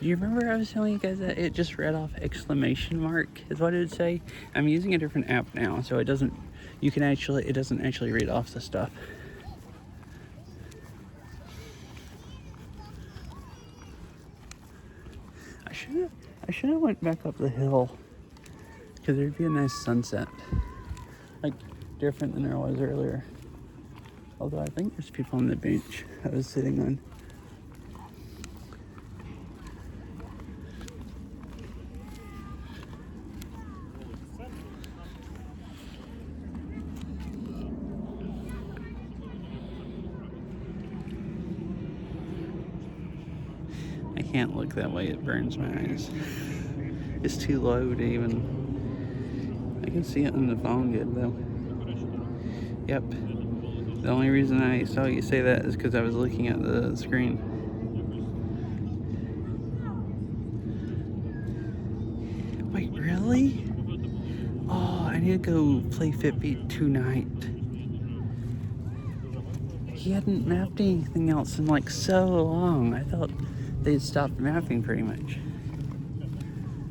you remember I was telling you guys that it just read off exclamation mark is what it would say? I'm using a different app now, so it doesn't actually read off the stuff. I should have went back up the hill, because there'd be a nice sunset, like different than there was earlier. Although I think there's people on the bench I was sitting on. I can't look that way, it burns my eyes. It's too low to even... I can see it on the phone good though. Yep. The only reason I saw you say that is because I was looking at the screen. Wait, really? Oh, I need to go play Fitbeat tonight. He hadn't mapped anything else in like so long. I thought they'd stopped mapping pretty much.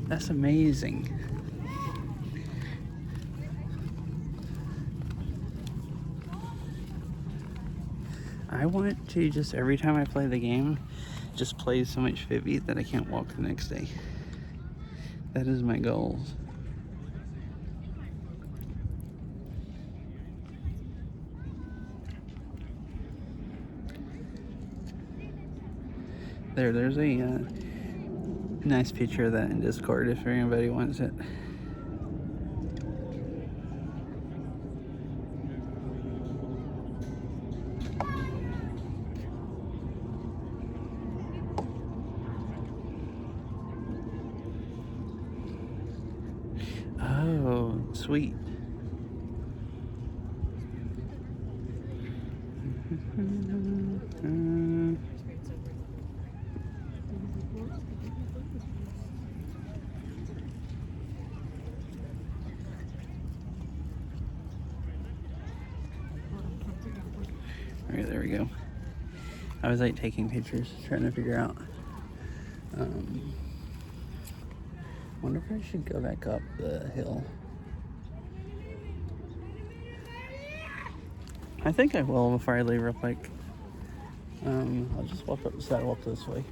That's amazing. I want to just, every time I play the game, just play so much Fitbeat that I can't walk the next day. That is my goal. There's a nice picture of that in Discord if anybody wants it. Oh, sweet. Alright, there we go. I was like taking pictures, trying to figure out. Wonder if I should go back up the hill. I think I will before I leave real quick. I'll just walk up the sidewalk this way.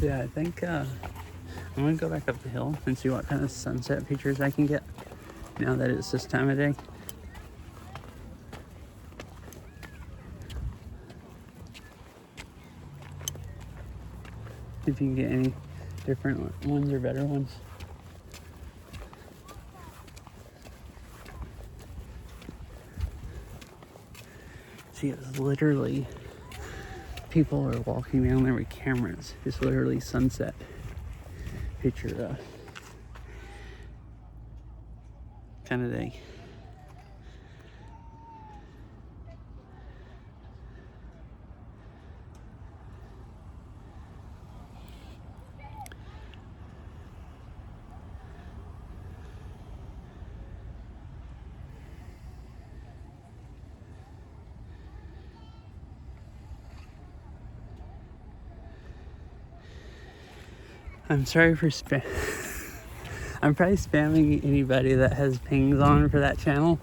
Yeah, I think I'm gonna go back up the hill and see what kind of sunset pictures I can get now that it's this time of day. If you can get any different ones or better ones. See, it's literally, people are walking down there with cameras. It's literally sunset. picture kind of day. I'm sorry for spam. I'm probably spamming anybody that has pings on for that channel,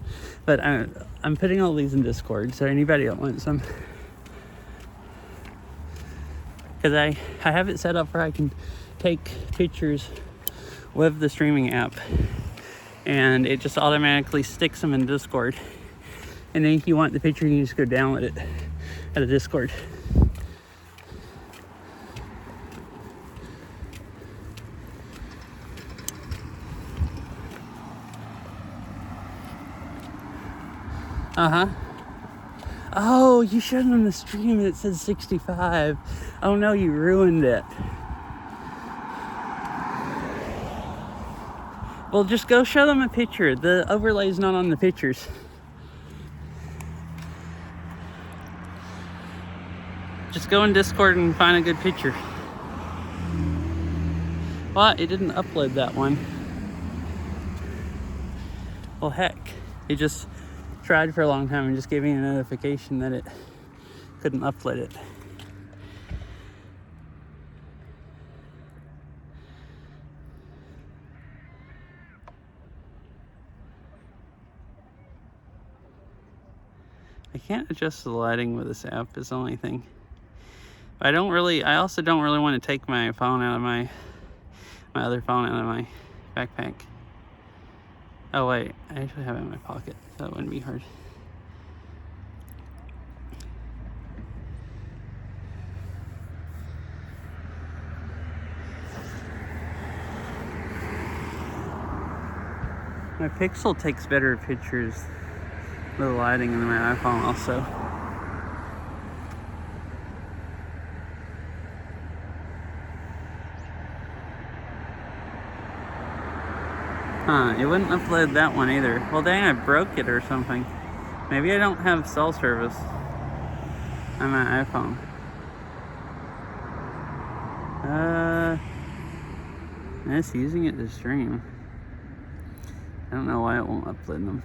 but I'm putting all these in Discord, so anybody that wants them. Because I have it set up where I can take pictures with the streaming app, and it just automatically sticks them in Discord. And then if you want the picture, you just go download it out of Discord. Uh-huh. Oh, you showed them the stream and it says 65. Oh no, you ruined it. Well, just go show them a picture. The overlay's not on the pictures. Just go in Discord and find a good picture. Well, it didn't upload that one. Well, heck, it just tried for a long time and just gave me a notification that it couldn't upload it. I can't adjust the lighting with this app is the only thing. I also don't really want to take my phone out of my other phone out of my backpack. Oh wait, I actually have it in my pocket, so it wouldn't be hard. My Pixel takes better pictures with the lighting than my iPhone also. Huh, it wouldn't upload that one either. Well, dang, I broke it or something. Maybe I don't have cell service on my iPhone. It's using it to stream. I don't know why it won't upload them.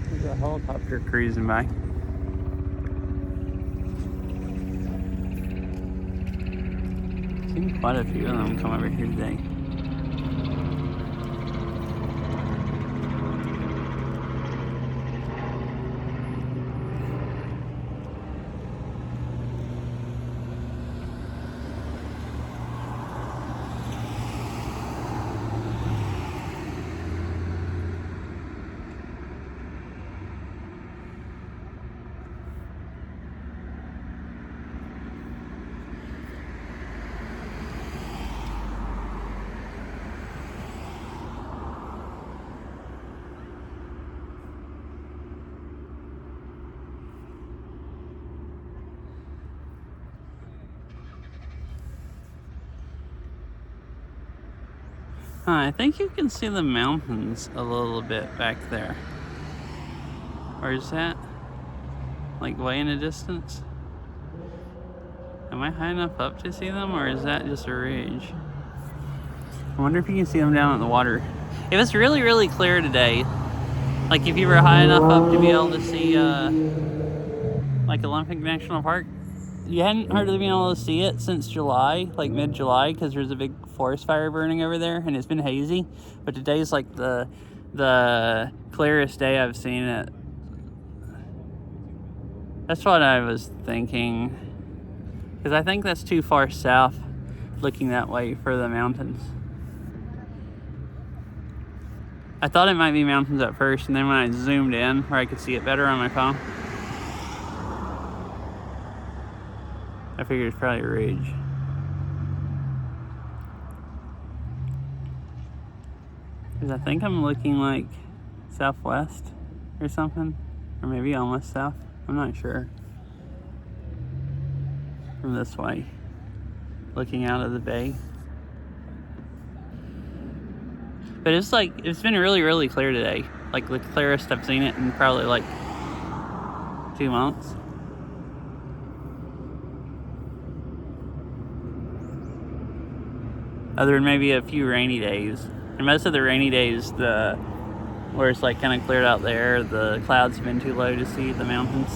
There's a helicopter cruising by. Seen quite a few of them come over here today. I think you can see the mountains a little bit back there. Or is that like way in the distance? Am I high enough up to see them, or is that just a ridge? I wonder if you can see them down at the water. If it's really, really clear today, like if you were high enough up to be able to see like Olympic National Park, you hadn't hardly been able to see it since July, like mid-July, because there's a big forest fire burning over there, and it's been hazy. But today's like the clearest day I've seen it. That's what I was thinking, because I think that's too far south, looking that way for the mountains. I thought it might be mountains at first, and then when I zoomed in, where I could see it better on my phone, I figured it's probably a ridge. Because I think I'm looking like southwest or something. Or maybe almost south. I'm not sure. From this way. Looking out of the bay. But it's like, it's been really, really clear today. Like the clearest I've seen it in probably like 2 months. Other than maybe a few rainy days. And most of the rainy days, where it's like kind of cleared out there, the clouds have been too low to see the mountains.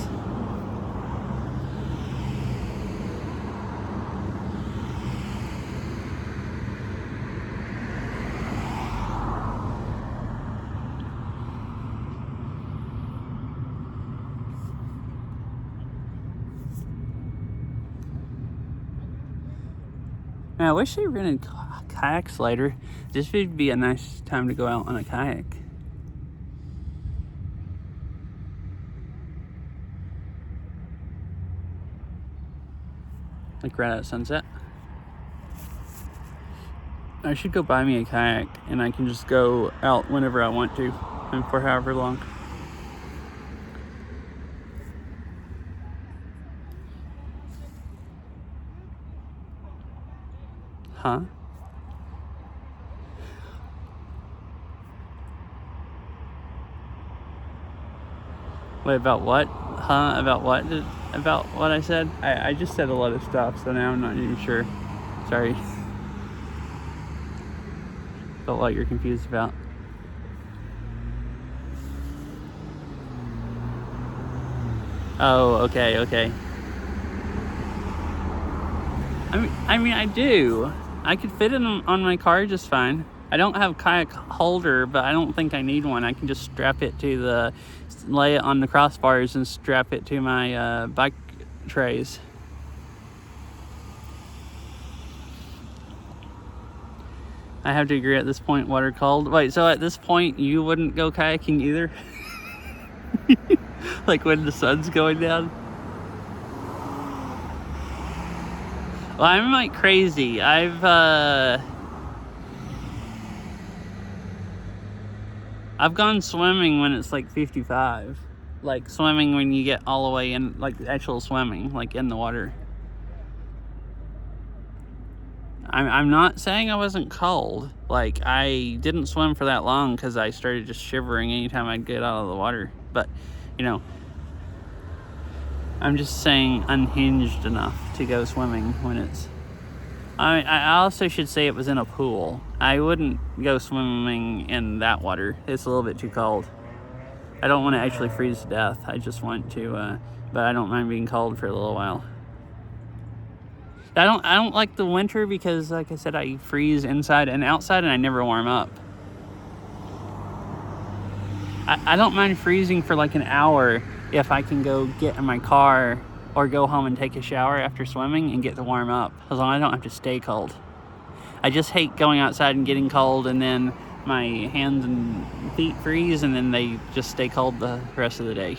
Man, I wish they rented kayaks later. This would be a nice time to go out on a kayak. Like right at sunset. I should go buy me a kayak and I can just go out whenever I want to and for however long. Huh? Wait, about what? Huh? About what? About what I said? I just said a lot of stuff, so now I'm not even sure. Sorry. About what you're confused about. Oh, okay. I mean, I do. I could fit it on my car just fine. I don't have a kayak holder, but I don't think I need one. I can just strap it to lay it on the crossbars and strap it to my bike trays. I have to agree at this point, water cold. Wait, so at this point you wouldn't go kayaking either? Like when the sun's going down? Well, I'm like crazy. I've gone swimming when it's like 55. Like swimming when you get all the way in, like actual swimming, like in the water. I'm not saying I wasn't cold. Like I didn't swim for that long because I started just shivering anytime I'd get out of the water. But, you know, I'm just saying unhinged enough to go swimming when it's... I also should say it was in a pool. I wouldn't go swimming in that water. It's a little bit too cold. I don't want to actually freeze to death. I just want to, but I don't mind being cold for a little while. I don't like the winter because, like I said, I freeze inside and outside and I never warm up. I don't mind freezing for like an hour if I can go get in my car or go home and take a shower after swimming and get to warm up, as long as I don't have to stay cold. I just hate going outside and getting cold and then my hands and feet freeze and then they just stay cold the rest of the day.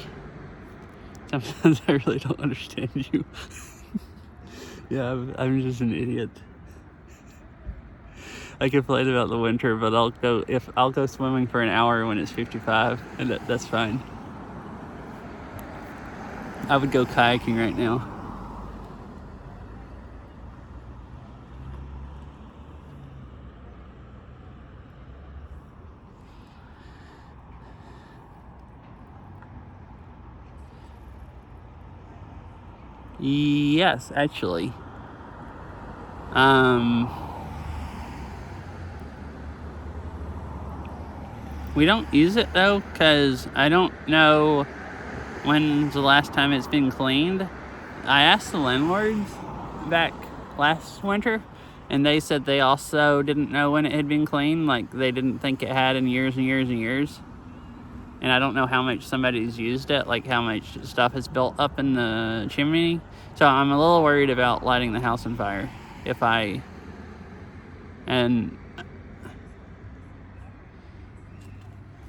Sometimes I really don't understand you. Yeah, I'm just an idiot. I complain about the winter, but I'll go swimming for an hour when it's 55, and that's fine. I would go kayaking right now. Yes, actually. We don't use it though, because I don't know when's the last time it's been cleaned. I asked the landlords back last winter, and they said they also didn't know when it had been cleaned. Like, they didn't think it had in years and years and years. And I don't know how much somebody's used it, like how much stuff is built up in the chimney. So I'm a little worried about lighting the house on fire if I... And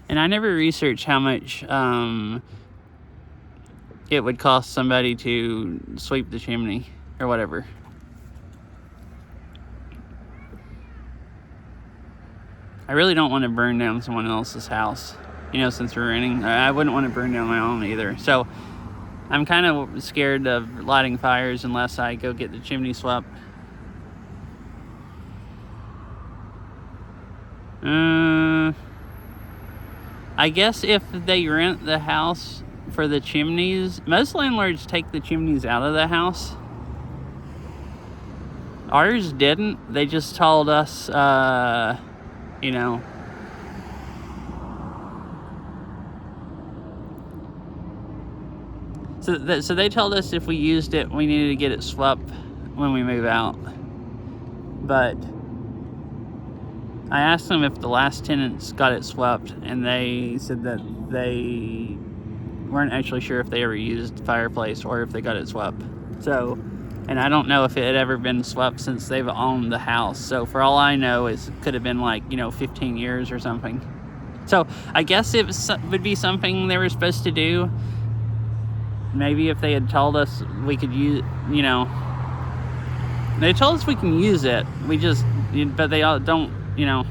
I never researched how much it would cost somebody to sweep the chimney or whatever. I really don't want to burn down someone else's house, you know, since we're renting. I wouldn't want to burn down my own either. So I'm kind of scared of lighting fires unless I go get the chimney swept. I guess if they rent the house for the chimneys, most landlords take the chimneys out of the house. Ours didn't. They just told us, you know, so they told us if we used it, we needed to get it swept when we move out. But I asked them if the last tenants got it swept, and they said that they weren't actually sure if they ever used the fireplace or if they got it swept. So, and I don't know if it had ever been swept since they've owned the house. So for all I know, it could have been like, you know, 15 years or something. So I guess it would be something they were supposed to do. Maybe if they had told us we could use, you know, they told us we can use it. We just, but they all don't, you know.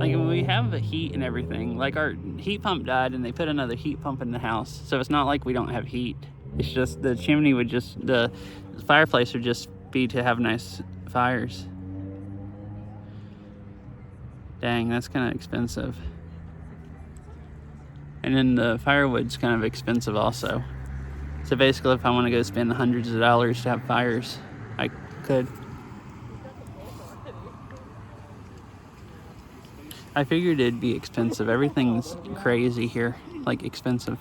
Like, we have the heat and everything. Like, our heat pump died and they put another heat pump in the house. So it's not like we don't have heat. It's just the chimney would just, the fireplace would just be to have nice fires. Dang, that's kind of expensive. And then the firewood's kind of expensive also. So basically, if I want to go spend hundreds of dollars to have fires, I could. I figured it'd be expensive. Everything's crazy here, like expensive.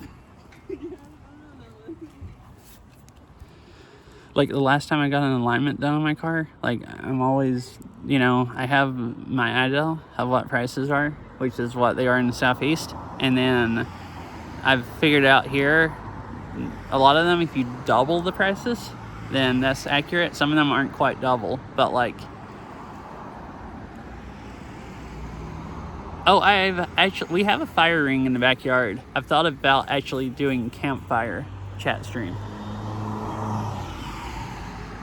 Like the last time I got an alignment done on my car, like I'm always, you know, I have my idea of what prices are, which is what they are in the Southeast. And then I've figured out here, a lot of them, if you double the prices, then that's accurate. Some of them aren't quite double, but like, oh, we have a fire ring in the backyard. I've thought about actually doing campfire chat stream.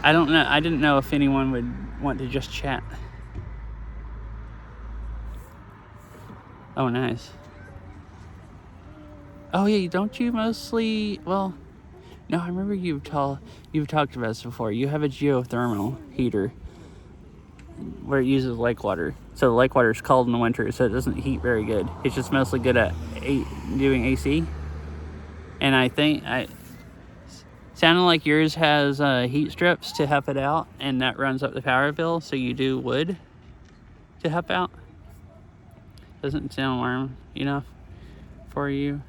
I don't know. I didn't know if anyone would want to just chat. Oh, nice. Oh, yeah. Don't you mostly? Well, no. I remember you've talked about this before. You have a geothermal heater where it uses lake water. So the lake water is cold in the winter, so it doesn't heat very good. It's just mostly good at doing AC. And I think sounded like yours has heat strips to help it out, and that runs up the power bill. So you do wood to help out. Doesn't sound warm enough for you.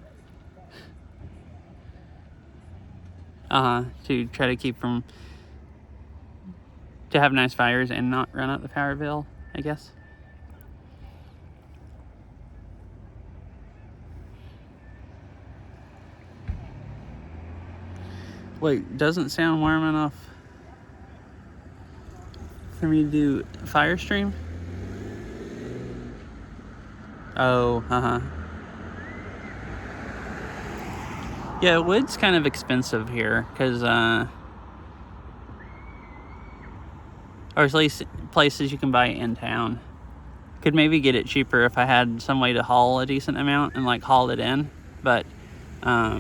To try to keep to have nice fires and not run up the power bill, I guess. Wait, doesn't sound warm enough for me to do fire stream? Oh, Yeah, wood's kind of expensive here, because, or at least places you can buy it in town. Could maybe get it cheaper if I had some way to haul a decent amount and, like, haul it in. But, I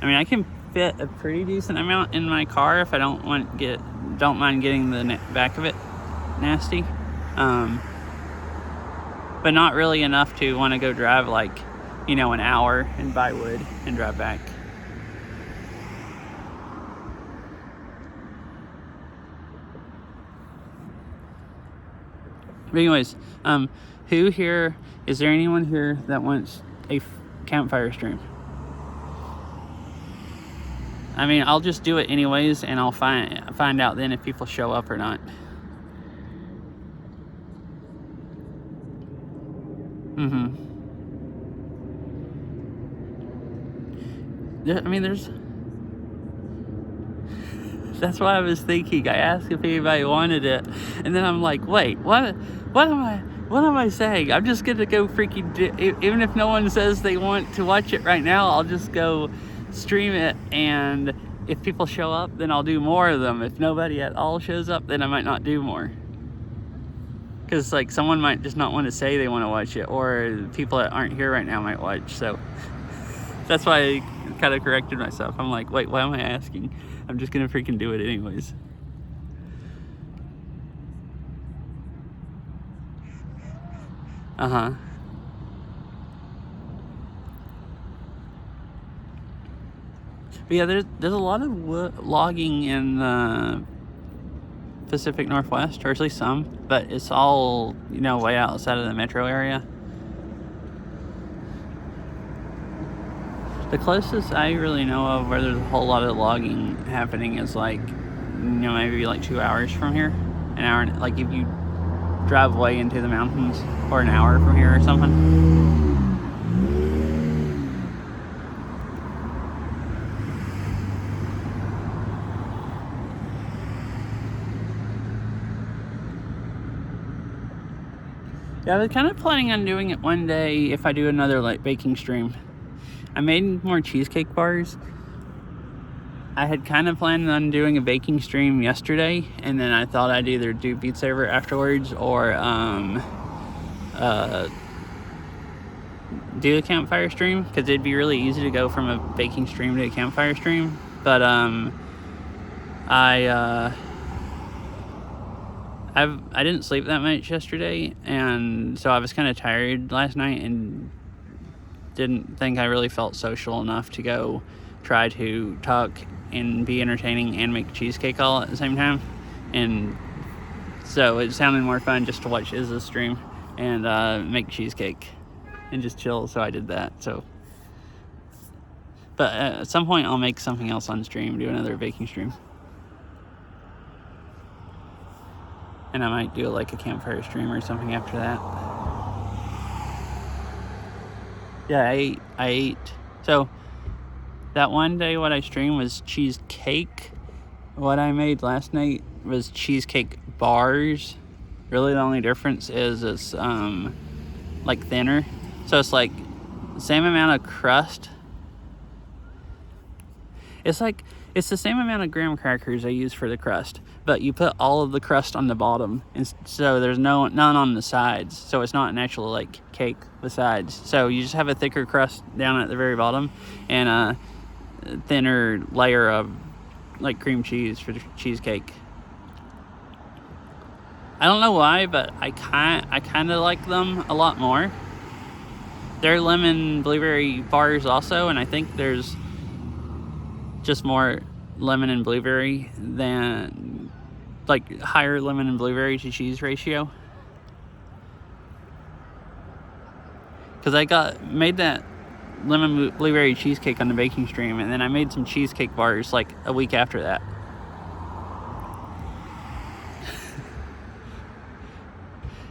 mean, I can fit a pretty decent amount in my car if I don't mind getting the back of it nasty. but not really enough to want to go drive like, you know, an hour and buy wood and drive back. But anyways, who here, is there anyone here that wants a campfire stream? I mean, I'll just do it anyways, and I'll find out then if people show up or not. I mean, that's why I was thinking. I asked if anybody wanted it, and then I'm like, wait, what am I saying? I'm just gonna go freaking even if no one says they want to watch it right now, I'll just go stream it, and if people show up, then I'll do more of them. If nobody at all shows up, then I might not do more. Because like someone might just not want to say they want to watch it, or people that aren't here right now might watch. So that's why I kind of corrected myself. I'm like, wait, why am I asking? I'm just gonna freaking do it anyways. But yeah, there's a lot of logging in the Pacific Northwest, or at least some, but it's all, you know, way outside of the metro area. The closest I really know of where there's a whole lot of logging happening is like, you know, maybe like 2 hours from here. An hour, like if you drive way into the mountains, or an hour from here or something. Yeah, I was kind of planning on doing it one day if I do another like baking stream. I made more cheesecake bars. I had kind of planned on doing a baking stream yesterday, and then I thought I'd either do Beat Saber afterwards or do a campfire stream, because it'd be really easy to go from a baking stream to a campfire stream. But I didn't sleep that much yesterday, and so I was kind of tired last night and didn't think I really felt social enough to go try to talk and be entertaining and make cheesecake all at the same time. And so it sounded more fun just to watch Izza's stream and make cheesecake and just chill, so I did that. So, but at some point I'll make something else on stream, do another baking stream. And I might do like a campfire stream or something after that. Yeah, I ate. So that one day what I streamed was cheesecake. What I made last night was cheesecake bars. Really the only difference is it's like thinner. So it's like the same amount of crust. It's the same amount of graham crackers I use for the crust, but you put all of the crust on the bottom, and so there's none on the sides. So it's not an actual like cake with sides. So you just have a thicker crust down at the very bottom, and a thinner layer of like cream cheese for the cheesecake. I don't know why, but I kind of like them a lot more. They're lemon blueberry bars also, and I think there's just more lemon and blueberry than, like, higher lemon and blueberry to cheese ratio. Because I made that lemon blueberry cheesecake on the baking stream, and then I made some cheesecake bars like a week after that.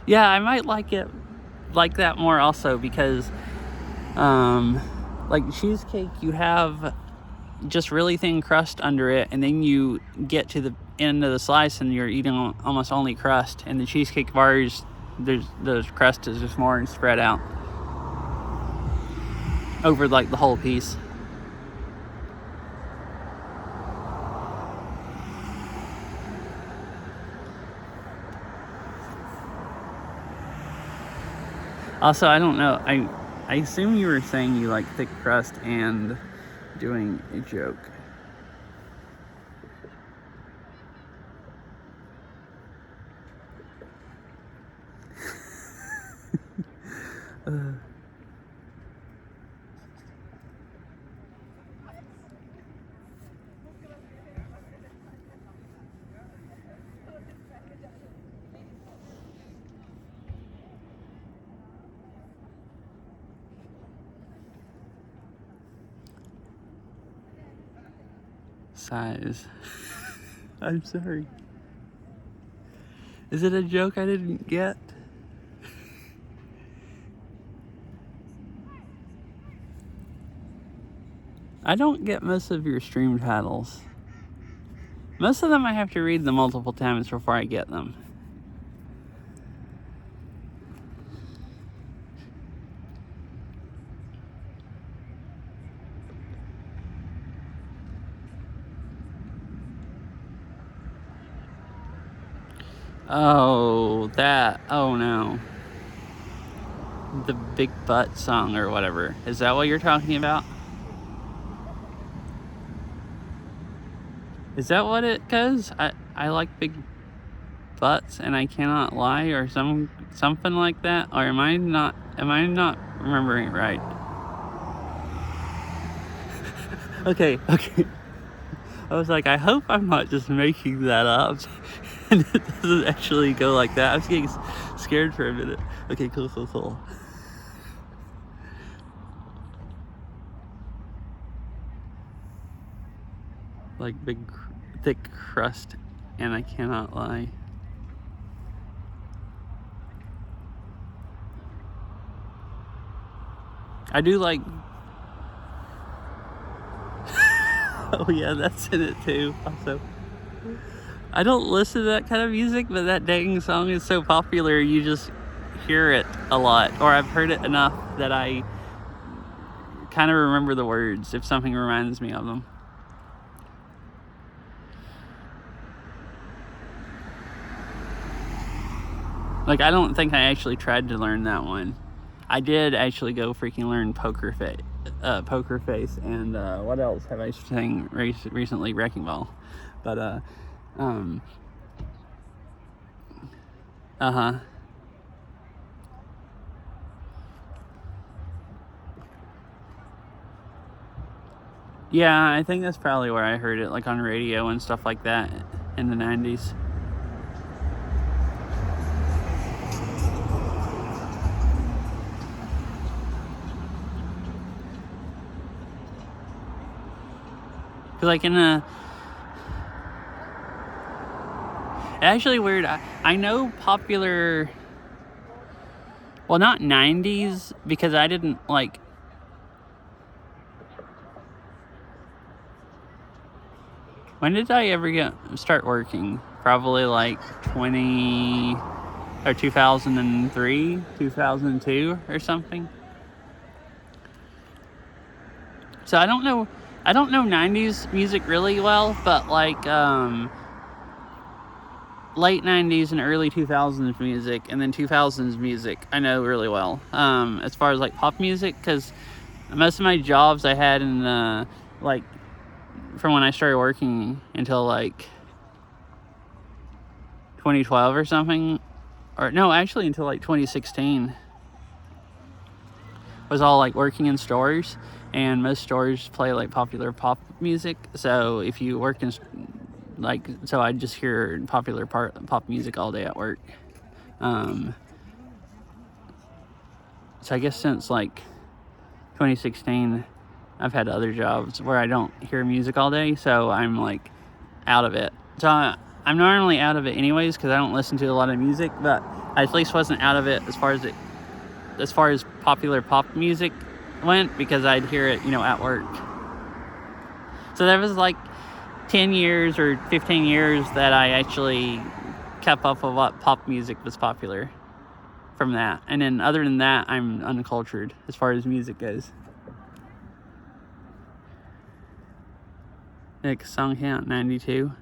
Yeah, I might like it like that more also, because like cheesecake, you have just really thin crust under it, and then you get to the end of the slice and you're eating almost only crust. And the cheesecake bars, the crust is just more spread out over like the whole piece. Also, I don't know, I assume you were saying you like thick crust and doing a joke. Size. I'm sorry. Is it a joke I didn't get? I don't get most of your stream titles. Most of them I have to read them multiple times before I get them. Oh, that. Oh no. The Big Butt song or whatever. Is that what you're talking about? Is that what it goes? I like big butts and I cannot lie, or something like that? Or am I not remembering it right? Okay. I was like, I hope I'm not just making that up and it doesn't actually go like that. I was getting scared for a minute. Okay, cool. Like big, thick crust, and I cannot lie. I do like... Oh yeah, that's in it too, also. I don't listen to that kind of music, but that dang song is so popular, you just hear it a lot. Or I've heard it enough that I kind of remember the words if something reminds me of them. Like, I don't think I actually tried to learn that one. I did actually go freaking learn Poker Face, and what else have I sang recently? Wrecking Ball. But, Yeah, I think that's probably where I heard it, like on radio and stuff like that in the 90s. Cause like in the... Actually weird, I know popular... Well, not 90s, because I didn't like... When did I ever start working? Probably like 2003, 2002 or something. So I don't know 90s music really well, but like late 90s and early 2000s music, and then 2000s music I know really well. As far as like pop music, because most of my jobs I had in like from when I started working until like 2012 or something, or no, actually until like 2016, was all like working in stores, and most stores play like popular pop music. So if you work in so I just hear popular pop music all day at work. So I guess since like 2016 I've had other jobs where I don't hear music all day, so I'm like out of it. So I'm normally out of it anyways because I don't listen to a lot of music, but I at least wasn't out of it as far as popular pop music went, because I'd hear it, at work. So there was like 10 years or 15 years that I actually kept up with what pop music was popular from that. And then other than that, I'm uncultured as far as music goes. Like song came out in 92.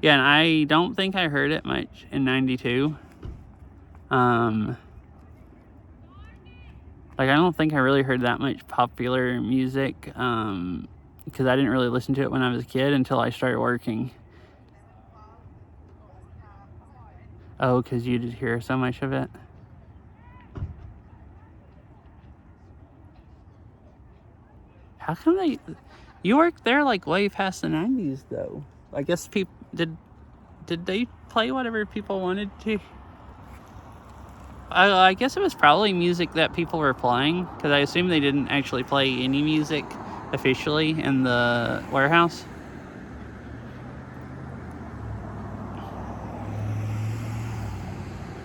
Yeah, and I don't think I heard it much in 92. Like, I don't think I really heard that much popular music, because I didn't really listen to it when I was a kid until I started working. Oh, because you did hear so much of it? How come they... You worked there like way past the 90s though. I guess people... Did they play whatever people wanted to? I guess it was probably music that people were playing, because I assume they didn't actually play any music officially in the warehouse.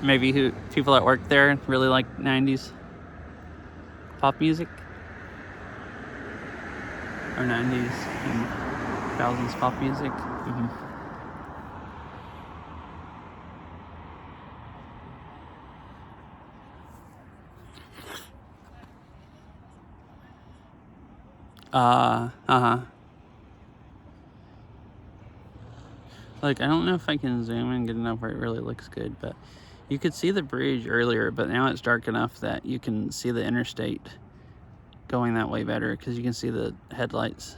Maybe people that worked there really like 90s pop music, or 90s and 2000s pop music. Like, I don't know if I can zoom in good enough where it really looks good, but you could see the bridge earlier, but now it's dark enough that you can see the interstate going that way better, because you can see the headlights.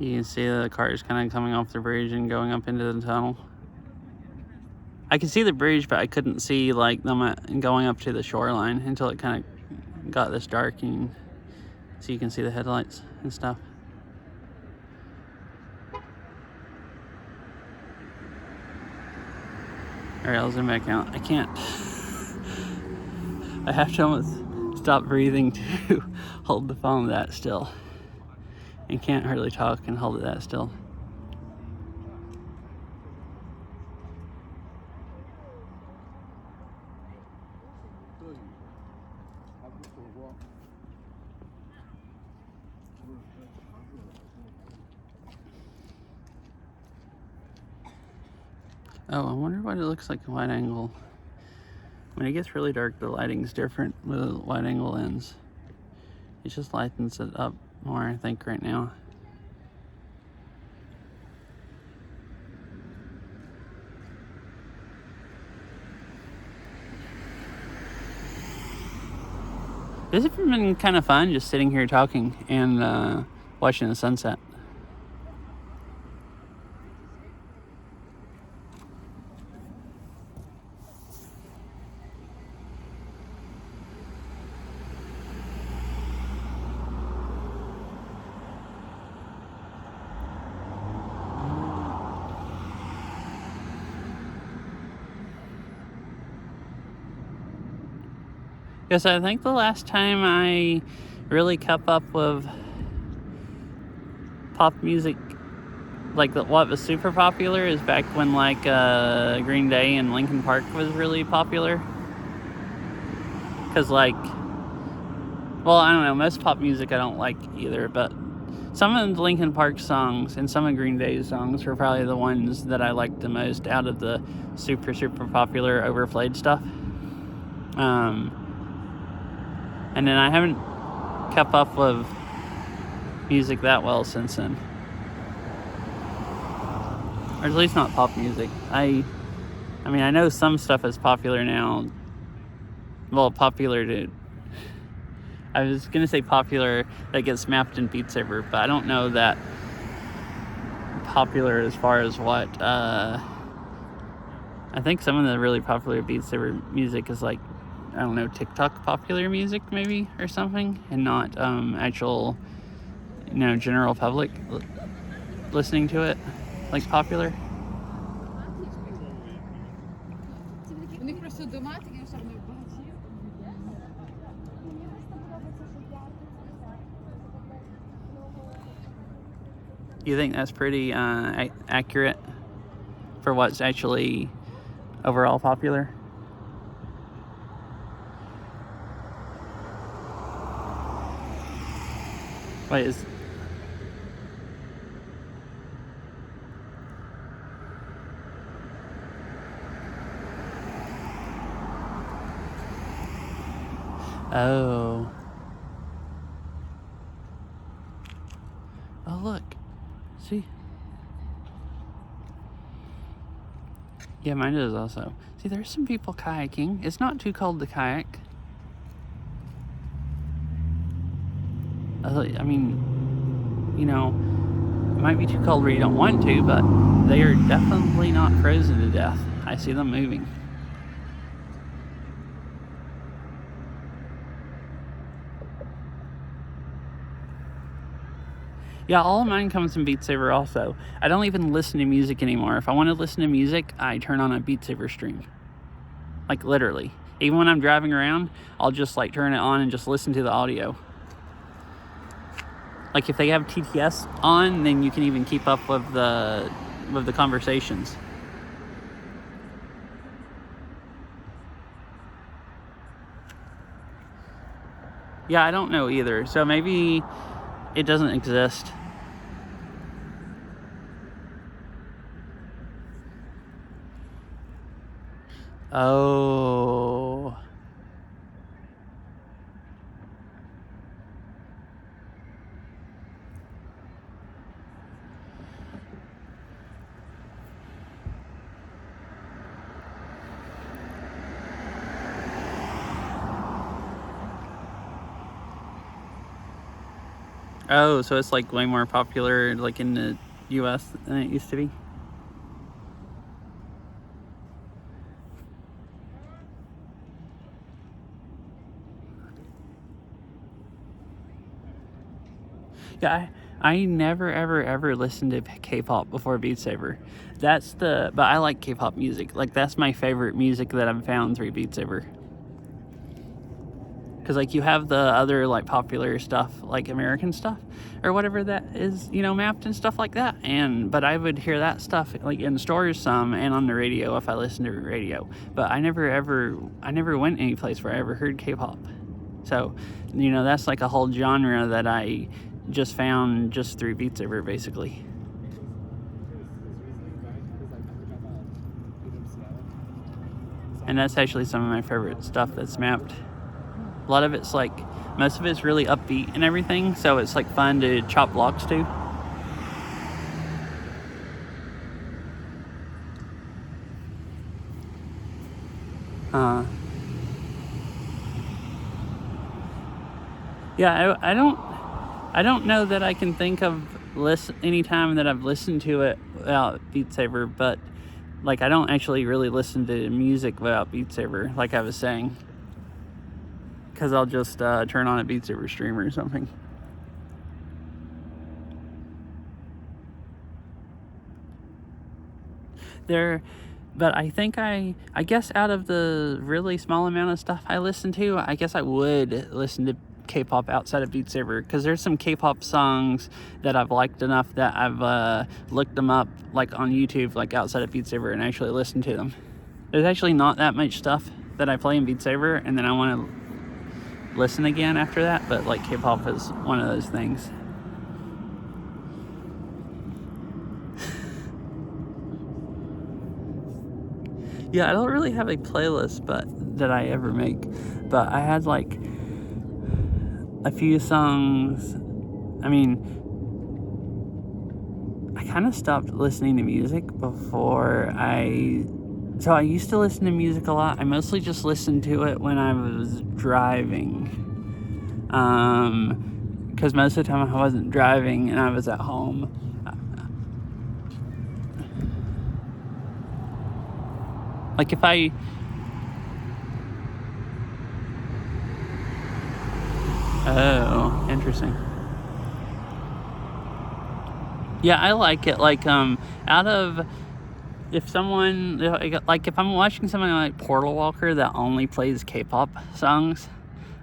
You can see the cars kind of coming off the bridge and going up into the tunnel. I could see the bridge, but I couldn't see like them going up to the shoreline until it kind of got this dark, and so you can see the headlights and stuff. Alright, I'll zoom back out. I can't. I have to almost stop breathing to hold the phone that still. And can't hardly talk and hold it that still. Oh, I wonder what it looks like in wide angle. When it gets really dark, the lighting's different with a wide angle lens. It just lightens it up more, I think, right now. This has been kind of fun, just sitting here talking and watching the sunset. Yes, I think the last time I really kept up with pop music, like what was super popular, is back when like Green Day and Linkin Park was really popular. Because like, well, I don't know, most pop music I don't like either, but some of the Linkin Park songs and some of Green Day's songs were probably the ones that I liked the most out of the super popular overplayed stuff. And then I haven't kept up with music that well since then. Or at least not pop music. I mean, I know some stuff is popular now. Well, popular to... I was going to say popular that gets mapped in Beat Saber, but I don't know that popular as far as what... I think some of the really popular Beat Saber music is like, I don't know, TikTok popular music maybe or something, and not actual, you know, general public listening to it like popular. You think that's pretty accurate for what's actually overall popular? Wait, is... Oh. Oh, look. See? Yeah, mine is also. See, there's some people kayaking. It's not too cold to kayak. I mean, you know, it might be too cold where you don't want to, but they are definitely not frozen to death. I see them moving. Yeah, all of mine comes from Beat Saber also. I don't even listen to music anymore. If I want to listen to music, I turn on a Beat Saber stream. Like, literally. Even when I'm driving around, I'll just, like, turn it on and just listen to the audio. Like, if they have TTS on, then you can even keep up with the conversations. Yeah, I don't know either. So maybe it doesn't exist. Oh. Oh, so it's like way more popular like in the US than it used to be? Yeah, I never ever listened to K-pop before Beat Saber. But I like K-pop music. Like, that's my favorite music that I've found through Beat Saber. Because, like, you have the other, like, popular stuff, like American stuff, or whatever that is, you know, mapped and stuff like that. But I would hear that stuff, like, in stores some, and on the radio if I listened to radio. But I never went any place where I ever heard K-pop. So, you know, that's like a whole genre that I just found just through Beat Saber, basically. And that's actually some of my favorite stuff that's mapped. A lot of it's like, most of it's really upbeat and everything, so it's like fun to chop blocks to. Yeah, I don't know that I can think of any time that I've listened to it without Beat Saber, but like, I don't actually really listen to music without Beat Saber, like I was saying. Because I'll just turn on a Beat Saber stream or something. But I think I guess out of the really small amount of stuff I listen to, I guess I would listen to K-pop outside of Beat Saber, because there's some K-pop songs that I've liked enough that I've looked them up, like on YouTube, like outside of Beat Saber, and actually listened to them. There's actually not that much stuff that I play in Beat Saber, and then I want to listen again after that, but like K-pop is one of those things. Yeah, I don't really have a playlist that I ever make, but I had like a few songs. I mean, I kind of stopped listening to music before so I used to listen to music a lot. I mostly just listened to it when I was driving, because most of the time I wasn't driving and I was at home. Like, if I... Oh, interesting. Yeah, I like it. Like, if someone, like, if I'm watching something like Portal Walker that only plays K-pop songs,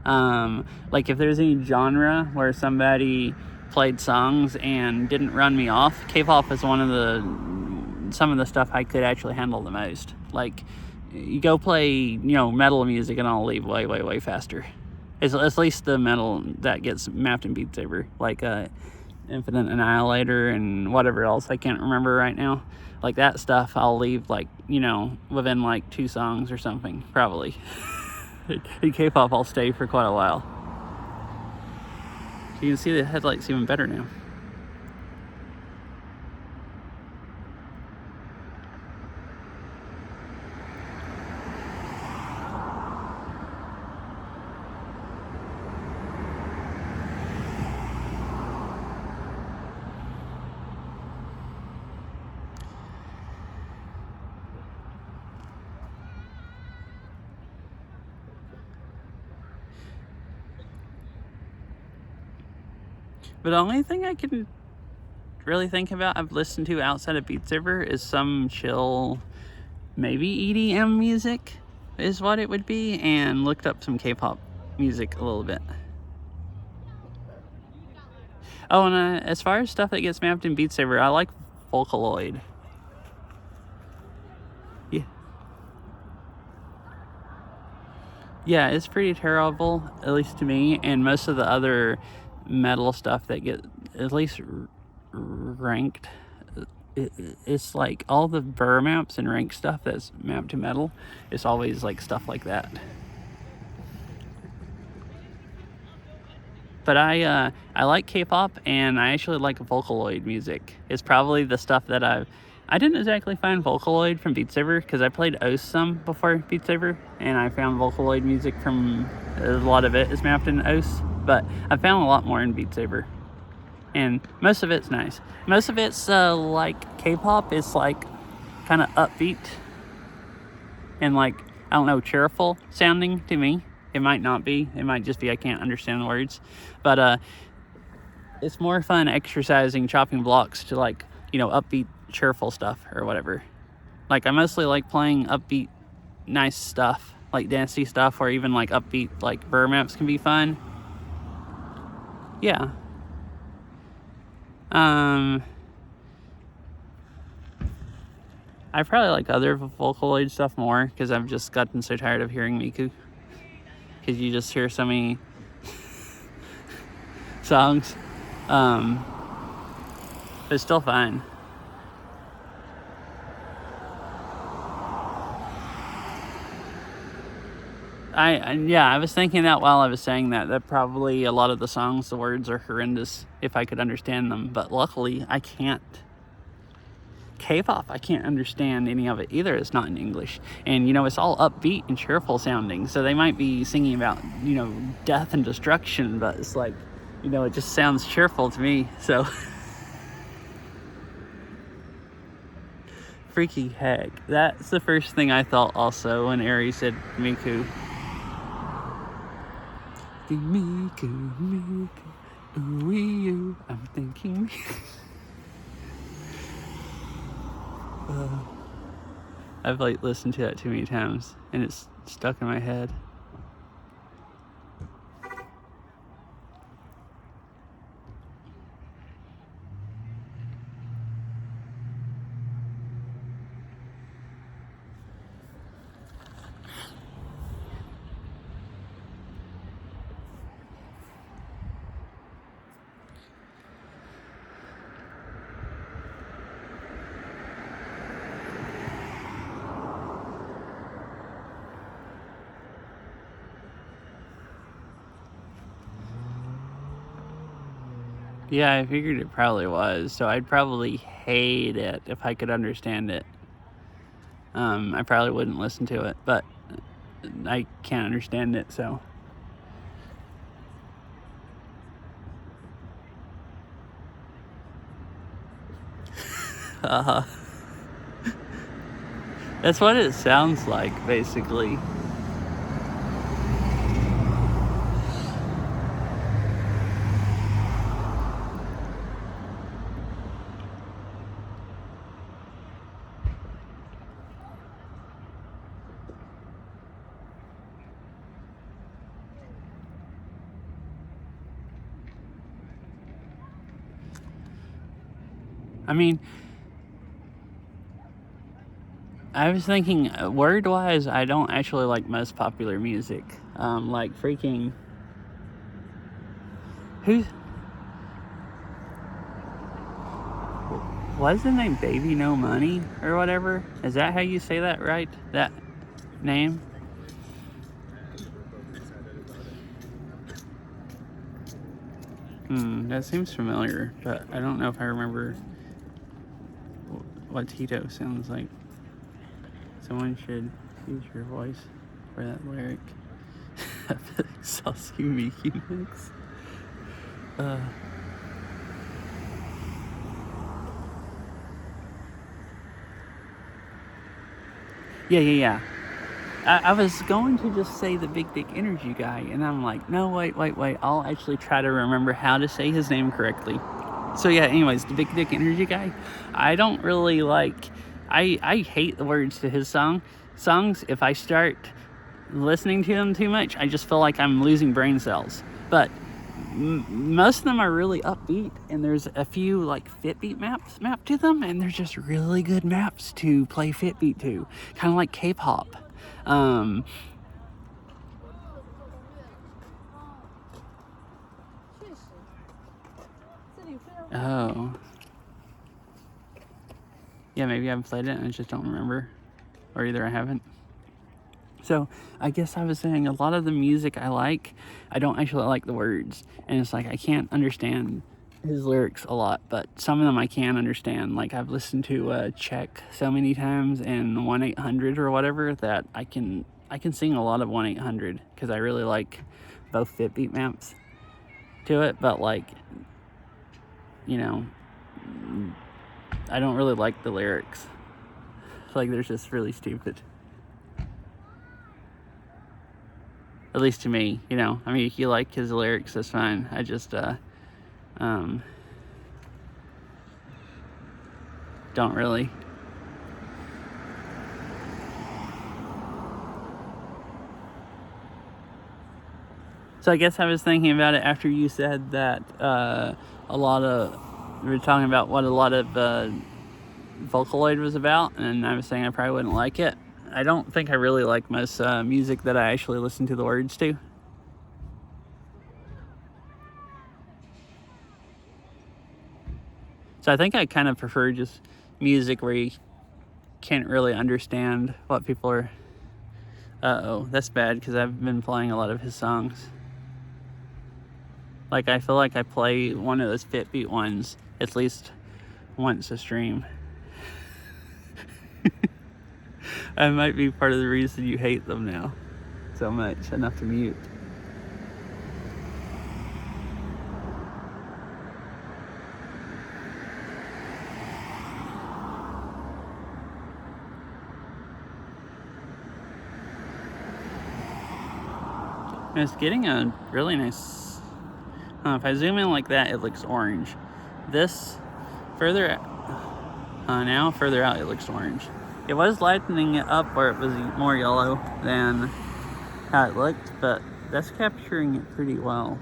like, if there's any genre where somebody played songs and didn't run me off, K-pop is some of the stuff I could actually handle the most. Like, you go play, you know, metal music and I'll leave way faster. It's at least the metal that gets mapped in Beat Saber, like Infinite Annihilator and whatever else I can't remember right now. Like, that stuff I'll leave, like, you know, within like 2 songs or something, probably. In K-pop I'll stay for quite a while. You can see the headlights even better now. But the only thing I can really think about I've listened to outside of Beat Saber is some chill, maybe EDM music is what it would be, and looked up some K-pop music a little bit. Oh, and as far as stuff that gets mapped in Beat Saber, I like Vocaloid. Yeah. Yeah, it's pretty terrible, at least to me, and most of the other metal stuff that get at least ranked, it's like all the burr maps and rank stuff that's mapped to metal, it's always like stuff like that. But I like K-pop, and I actually like Vocaloid music. It's probably the stuff that I didn't exactly find Vocaloid from Beat Saber, because I played OS some before Beat Saber, and I found Vocaloid music from, a lot of it is mapped in OS, but I found a lot more in Beat Saber. And most of it's nice. Most of it's like K-pop, it's like kind of upbeat and like, I don't know, cheerful sounding to me. It might not be. It might just be I can't understand the words. But it's more fun exercising, chopping blocks to like, you know, upbeat, cheerful stuff or whatever. Like I mostly like playing upbeat, nice stuff, like dancey stuff, or even like upbeat, like burr maps can be fun. Yeah. I probably like other Vocaloid stuff more because I've just gotten so tired of hearing Miku. Because you just hear so many songs. But it's still fine. I was thinking that while I was saying that probably a lot of the songs, the words are horrendous if I could understand them. But luckily, I can't. K-pop, I can't understand any of it either. It's not in English. And, you know, it's all upbeat and cheerful sounding. So they might be singing about, you know, death and destruction, but it's like, you know, it just sounds cheerful to me. So, freaky heck. That's the first thing I thought also when Ari said Miku. Miku, ooh, you. I'm thinking I've like listened to that too many times and it's stuck in my head. Yeah, I figured it probably was, so I'd probably hate it if I could understand it. I probably wouldn't listen to it, but I can't understand it, so. That's what it sounds like, basically. I mean, I was thinking, word-wise, I don't actually like most popular music. Like freaking... What's the name? Baby No Money? Or whatever? Is that how you say that right? That name? That seems familiar, but I don't know if I remember what Tito sounds like. Someone should use your voice for that lyric. I feel like Saucy Miki mix. Yeah. I was going to just say the Big Dick Energy guy, and I'm like, no, wait. I'll actually try to remember how to say his name correctly. So yeah, anyways, the Big Dick Energy guy, I don't really like, I hate the words to his songs. If I start listening to them too much, I just feel like I'm losing brain cells. But most of them are really upbeat, and there's a few like Fitbeat maps mapped to them, and they're just really good maps to play Fitbeat to, kind of like K-pop. Oh. Yeah, maybe I've played it and I just don't remember. Or either I haven't. So, I guess I was saying a lot of the music I like, I don't actually like the words. And it's like I can't understand his lyrics a lot, but some of them I can understand. Like I've listened to Check so many times and 1-800 or whatever that I can sing a lot of 1-800 because I really like both Fitbeat maps to it, but like, you know, I don't really like the lyrics. It's like they're just really stupid. At least to me, you know. I mean, if you like his lyrics, that's fine. I just don't really. So I guess I was thinking about it after you said that we were talking about what a lot of Vocaloid was about, and I was saying I probably wouldn't like it. I don't think I really like most music that I actually listen to the words to. So I think I kind of prefer just music where you can't really understand what people are... Uh-oh, that's bad because I've been playing a lot of his songs. Like, I feel like I play one of those Fitbeat ones at least once a stream. I might be part of the reason you hate them now so much, enough to mute. And it's getting a really nice... if I zoom in like that, it looks orange. This, further out, it looks orange. It was lightening it up where it was more yellow than how it looked, but that's capturing it pretty well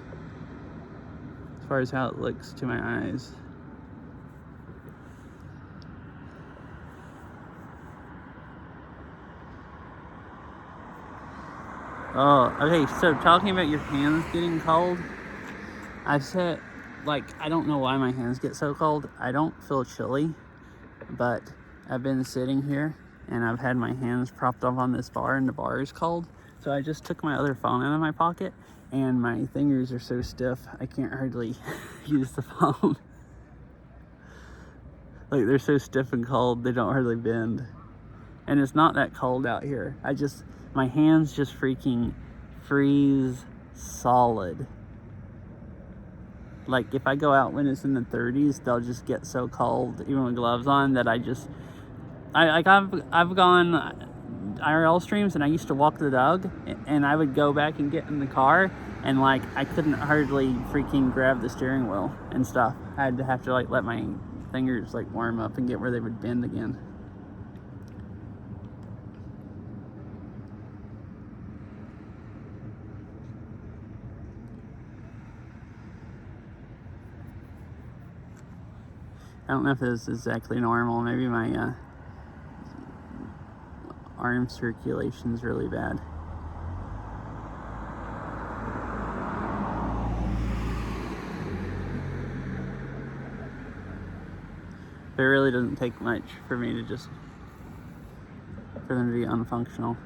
as far as how it looks to my eyes. Oh, okay, so talking about your hands getting cold, I've said, like, I don't know why my hands get so cold. I don't feel chilly, but I've been sitting here and I've had my hands propped up on this bar and the bar is cold. So I just took my other phone out of my pocket and my fingers are so stiff I can't hardly use the phone. Like, they're so stiff and cold, they don't hardly bend. And it's not that cold out here. My hands just freaking freeze solid. Like, if I go out when it's in the 30s, they'll just get so cold, even with gloves on, that I've gone IRL streams and I used to walk the dog, and I would go back and get in the car, and like I couldn't hardly freaking grab the steering wheel and stuff. I'd have to like let my fingers like warm up and get where they would bend again. I don't know if this is exactly normal. Maybe my arm circulation's really bad. But it really doesn't take much for me to for them to be unfunctional.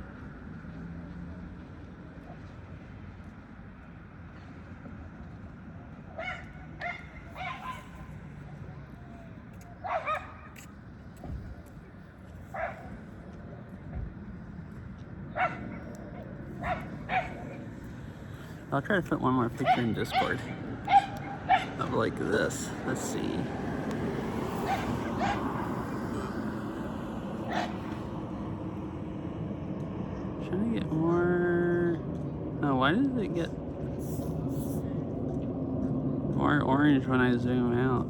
I'll try to put one more picture in Discord of like this. Let's see. Should I why does it get more orange when I zoom out?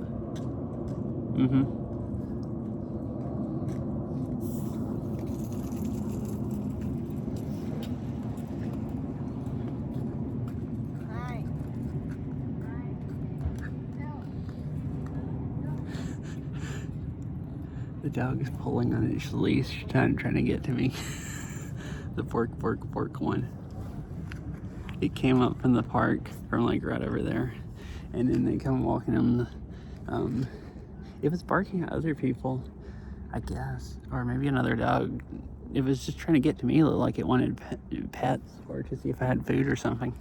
The dog is pulling on its leash, trying to get to me. The pork one. It came up from the park from like right over there, and then they come walking on the. It was barking at other people, I guess, or maybe another dog. It was just trying to get to me, like it wanted pets or to see if I had food or something.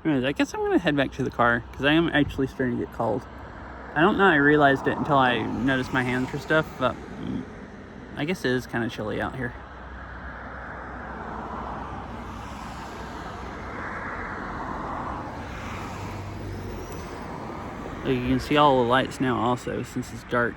Anyways, I guess I'm gonna head back to the car because I am actually starting to get cold. I don't know I realized it until I noticed my hands for stuff, but I guess it is kind of chilly out here. You can see all the lights now also since it's dark.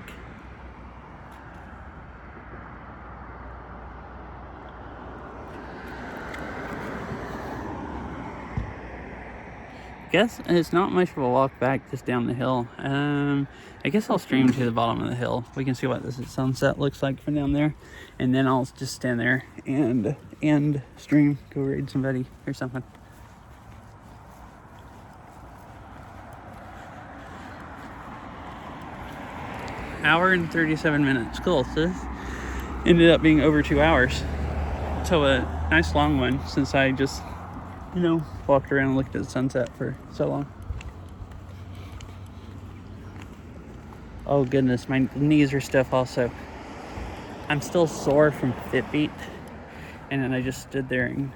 I guess it's not much of a walk back just down the hill. I guess I'll stream to the bottom of the hill. We can see what this sunset looks like from down there, and then I'll just stand there and stream, go raid somebody or something. Hour and 37 minutes. Cool. So this ended up being over 2 hours. So a nice long one since I just, walked around and looked at the sunset for so long. Oh goodness, my knees are stiff also. I'm still sore from Fitbit, and then I just stood there and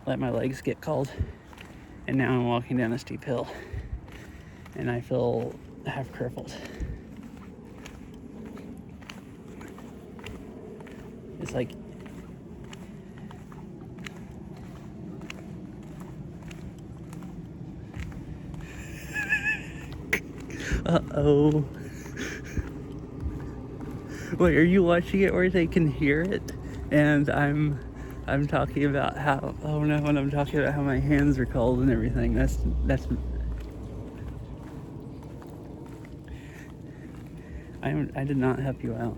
let my legs get cold. And now I'm walking down a steep hill, and I feel half crippled. It's like uh-oh. Wait, are you watching it where they can hear it? And I'm talking about how, oh no, when I'm talking about how my hands are cold and everything. That's I did not help you out.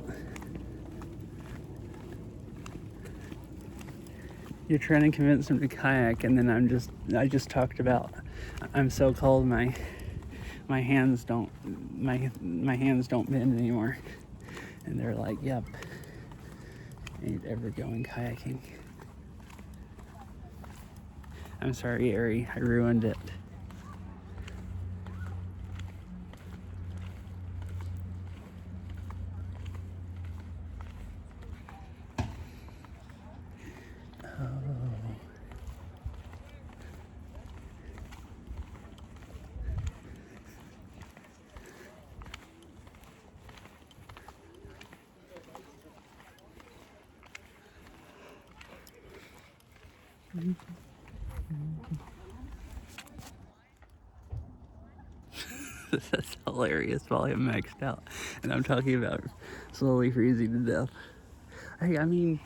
You're trying to convince them to kayak, and then I just talked about I'm so cold my hands don't bend anymore, and they're like, yep, ain't ever going kayaking. I'm sorry, Ari, I ruined it. That's hilarious while I'm maxed out and I'm talking about slowly freezing to death. I mean,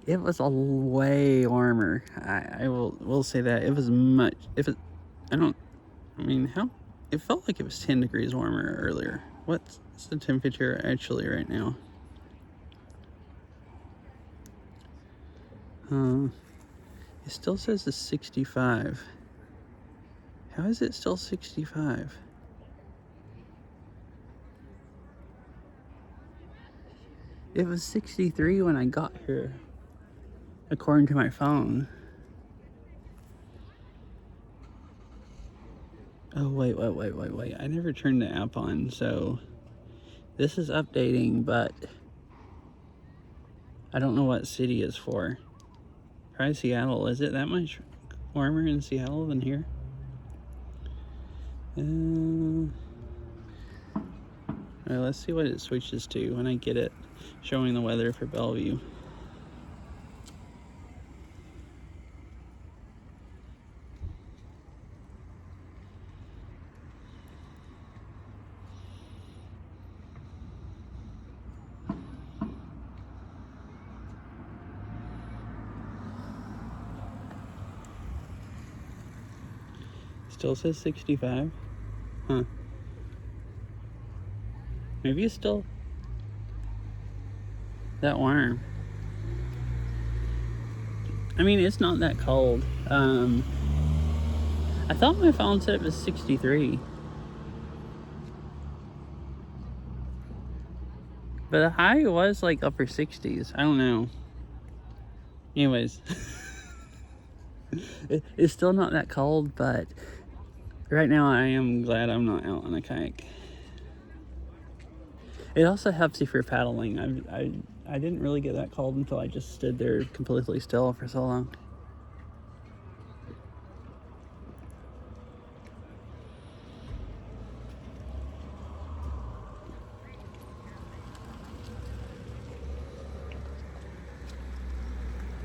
it was a way warmer. I will say that. It was much, how? It felt like it was 10 degrees warmer earlier. What's the temperature actually right now? It still says it's 65. How is it still 65? It was 63 when I got here, according to my phone. Oh, wait. I never turned the app on, so this is updating, but I don't know what city it's for. Probably Seattle. Is it that much warmer in Seattle than here? Alright, let's see what it switches to when I get it showing the weather for Bellevue. Still says 65. Huh. Maybe it's still that warm. I mean, it's not that cold. I thought my phone said it was 63. But the high was like upper 60s. I don't know. Anyways. It's still not that cold, but right now I am glad I'm not out on a kayak. It also helps you for paddling. I didn't really get that cold until I just stood there completely still for so long.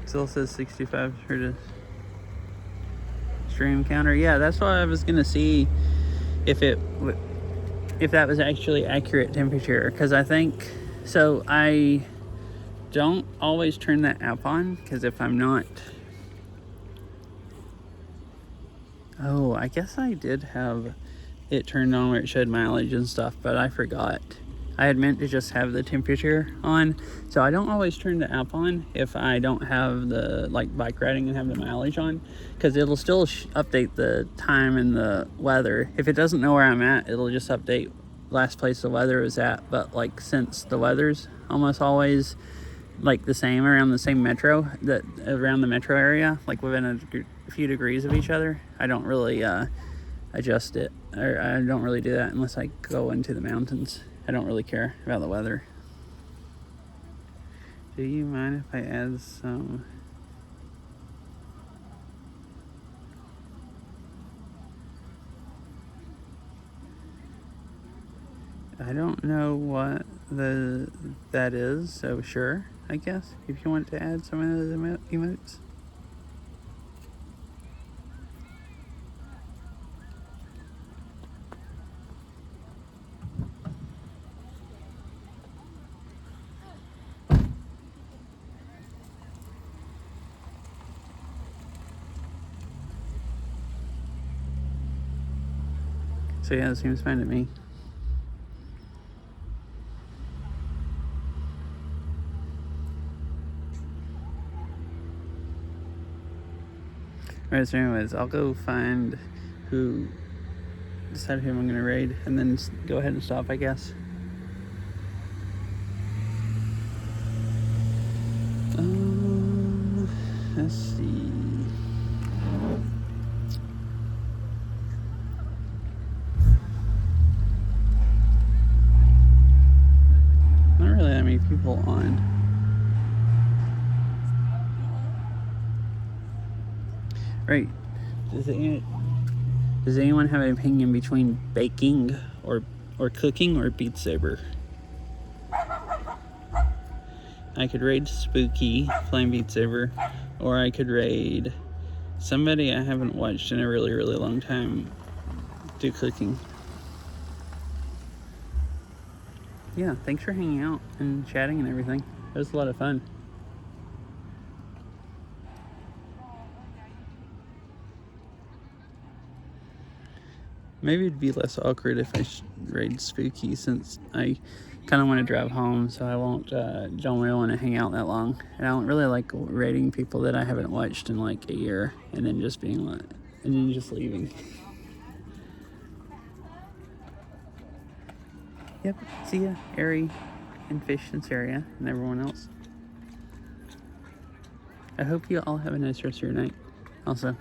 Still says 65 for the stream counter. Yeah, that's why I was gonna see if that was actually accurate temperature, because I think so. I don't always turn that app on, because if I'm not, oh, I guess I did have it turned on where it showed mileage and stuff, but I forgot. I had meant to just have the temperature on, so I don't always turn the app on if I don't have the bike riding and have the mileage on, because it'll still update the time and the weather. If it doesn't know where I'm at, it'll just update last place the weather was at. But like, since the weather's almost always like the same around the same metro, around the metro area, like within a few degrees of each other, I don't really adjust it, or I don't really do that unless I go into the mountains. I don't really care about the weather. Do you mind if I add some? I don't know what that is, so sure, I guess, if you want to add some of those emotes. So yeah, it seems fine to me. Alright, so anyways, I'll go find decide who I'm gonna raid, and then go ahead and stop, I guess. Let's see. Not really that many people on. Right. Does anyone have an opinion between baking or cooking or Beat Saber? I could raid Spooky playing Beat Saber, or I could raid somebody I haven't watched in a really, really long time do cooking. Yeah, thanks for hanging out and chatting and everything. It was a lot of fun. Maybe it'd be less awkward if I raid Spooky, since I kind of want to drive home, so I don't really want to hang out that long. And I don't really like raiding people that I haven't watched in like a year, and then just leaving. Yep, see ya, Ari and Fish and Saria and everyone else. I hope you all have a nice rest of your night also.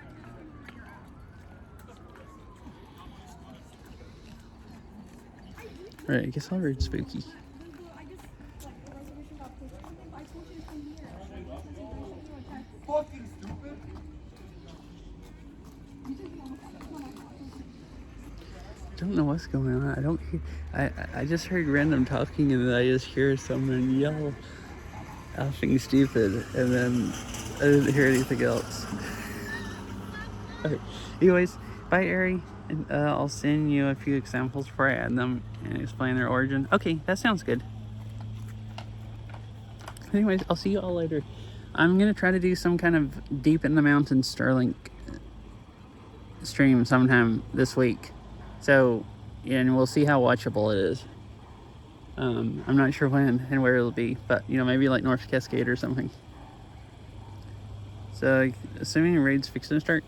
Alright, I guess I'll read Spooky. Fucking stupid. I don't know what's going on. I don't hear. I just heard random talking, and then I just hear someone yell effing stupid, and then I didn't hear anything else. Alright. Anyways, bye, Ari. And I'll send you a few examples before I add them and explain their origin. Okay, that sounds good. Anyways, I'll see you all later. I'm gonna try to do some kind of deep in the mountains stream sometime this week. So, and we'll see how watchable it is. I'm not sure when and where it'll be, but you know, maybe like North Cascade or something. So, assuming raid's fixing to start.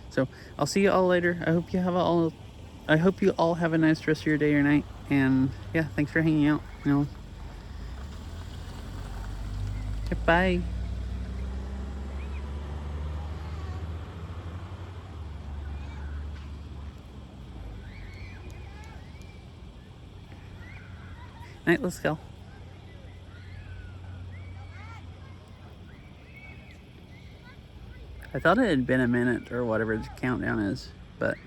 So, I'll see you all later. I hope you all have a nice rest of your day or night. And yeah, thanks for hanging out. You know. Bye. Night, let's go. I thought it had been a minute or whatever the countdown is, but